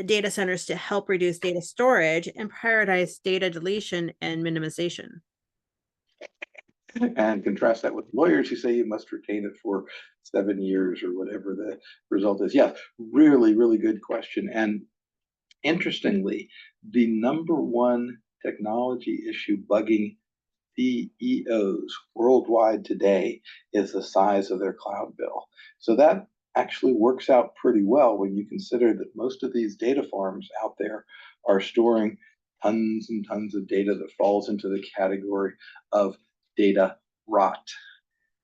data centers to help reduce data storage and prioritize data deletion and minimization? And contrast that with lawyers who say you must retain it for 7 years or whatever the result is. Yeah, really, really good question. And interestingly, the number one technology issue bugging CEOs worldwide today is the size of their cloud bill. So that actually works out pretty well when you consider that most of these data farms out there are storing tons and tons of data that falls into the category of data rot.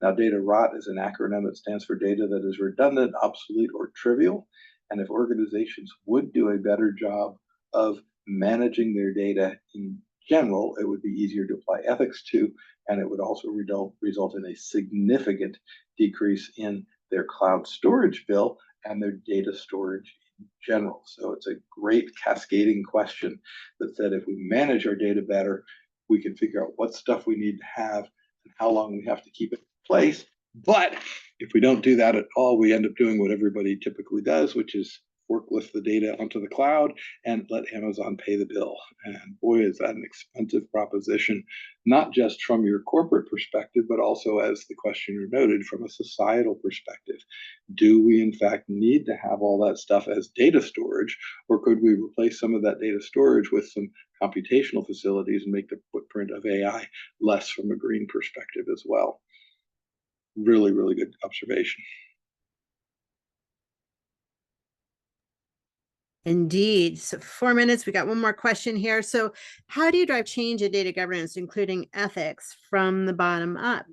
Now, data rot is an acronym that stands for data that is redundant, obsolete, or trivial. And if organizations would do a better job of managing their data in general, it would be easier to apply ethics to, and it would also result in a significant decrease in their cloud storage bill and their data storage in general. So it's a great cascading question that said if we manage our data better, we can figure out what stuff we need to have and how long we have to keep it in place. But if we don't do that at all, we end up doing what everybody typically does, which is forklift the data onto the cloud and let Amazon pay the bill. And boy, is that an expensive proposition, not just from your corporate perspective, but also, as the questioner noted, from a societal perspective. Do we, in fact, need to have all that stuff as data storage, or could we replace some of that data storage with some computational facilities and make the footprint of AI less from a green perspective as well? Really, really good observation. Indeed. So 4 minutes. We got one more question here. So how do you drive change in data governance, including ethics, from the bottom up?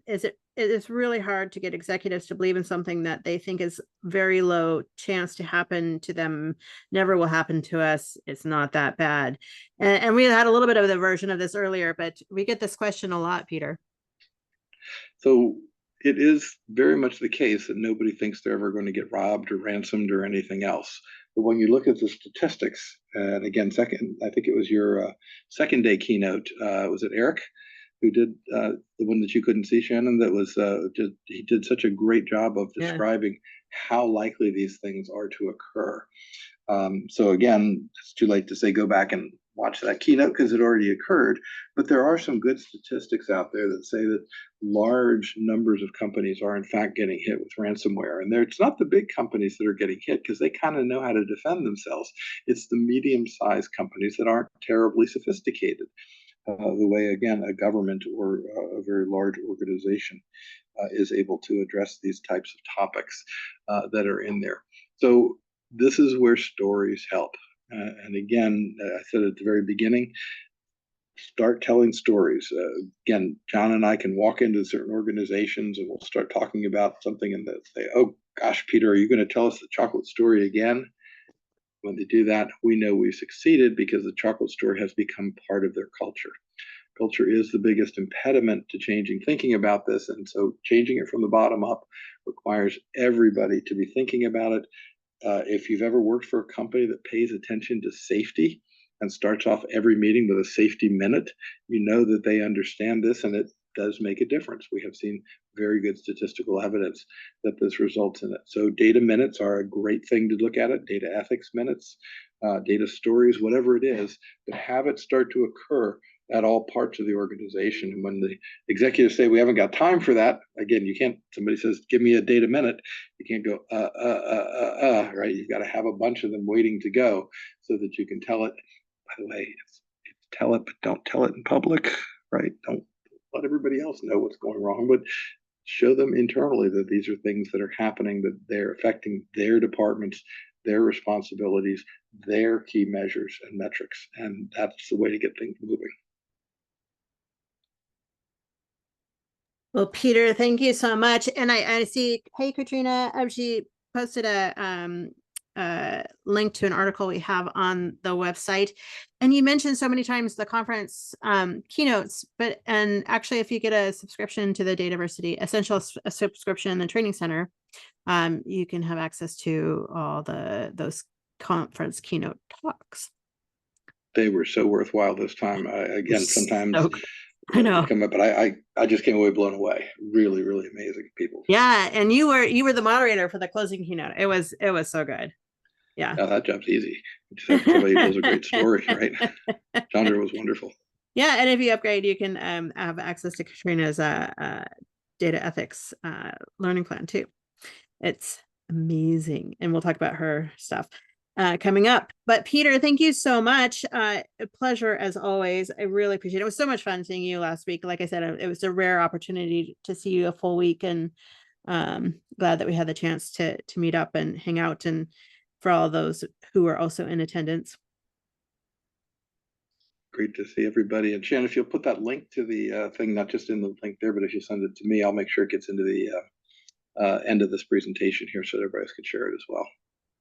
It's really hard to get executives to believe in something that they think is very low chance to happen to them, never will happen to us. It's not that bad. And we had a little bit of the version of this earlier, but we get this question a lot, Peter. So it is very much the case that nobody thinks they're ever going to get robbed or ransomed or anything else. But when you look at the statistics, and again, I think it was your second day keynote. Was it Eric who did the one that you couldn't see, Shannon? That was he did such a great job of describing how likely these things are to occur. So again, it's too late to say go back and watch that keynote because it already occurred. But there are some good statistics out there that say that large numbers of companies are in fact getting hit with ransomware. And it's not the big companies that are getting hit because they kind of know how to defend themselves. It's the medium-sized companies that aren't terribly sophisticated, the way, again, a government or a very large organization is able to address these types of topics that are in there. So this is where stories help. And again, I said at the very beginning, start telling stories. Again, John and I can walk into certain organizations and we'll start talking about something and they'll say, oh gosh, Peter, are you going to tell us the chocolate story again? When they do that, we know we've succeeded because the chocolate story has become part of their culture. Culture is the biggest impediment to changing thinking about this. And so changing it from the bottom up requires everybody to be thinking about it. If you've ever worked for a company that pays attention to safety and starts off every meeting with a safety minute, you know that they understand this and it does make a difference. We have seen very good statistical evidence that this results in it. So data minutes are a great thing to look at it, data ethics minutes, data stories, whatever it is, but have it start to occur at all parts of the organization. And when the executives say we haven't got time for that, again, you can't, somebody says, give me a data minute. You can't go, right? You've got to have a bunch of them waiting to go so that you can tell it. By the way, it's tell it, but don't tell it in public, right? Don't let everybody else know what's going wrong, but show them internally that these are things that are happening, that they're affecting their departments, their responsibilities, their key measures and metrics. And that's the way to get things moving. Well, Peter, thank you so much. And I see, hey, Katrina, she posted a link to an article we have on the website. And you mentioned so many times the conference keynotes, and actually, if you get a subscription to the Dataversity Essential a subscription, the training center, you can have access to all those conference keynote talks. They were so worthwhile this time. Again, sometimes So, I know. they come up, but I just came away blown away. Really, really amazing people. Yeah, and you were the moderator for the closing keynote. It was so good. Yeah. Now that job's easy. You just have somebody who tells a great story, right? Chandra was wonderful. Yeah, and if you upgrade, you can have access to Katrina's data ethics learning plan too. It's amazing, and we'll talk about her stuff coming up. But Peter, thank you so much. A pleasure as always. I really appreciate it. It was so much fun seeing you last week. Like I said, it was a rare opportunity to see you a full week, and glad that we had the chance to meet up and hang out, and for all those who are also in attendance. Great to see everybody. And Shannon, if you'll put that link to the thing, not just in the link there, but if you send it to me, I'll make sure it gets into the end of this presentation here so that everybody else can share it as well.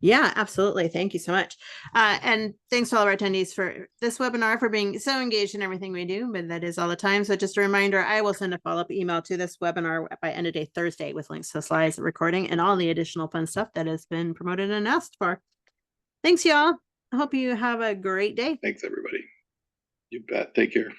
Yeah, absolutely. Thank you so much. And thanks to all of our attendees for this webinar, for being so engaged in everything we do, but that is all the time. So just a reminder, I will send a follow-up email to this webinar by end of day Thursday with links to the slides, recording, and all the additional fun stuff that has been promoted and asked for. Thanks, y'all. I hope you have a great day. Thanks, everybody. You bet. Take care.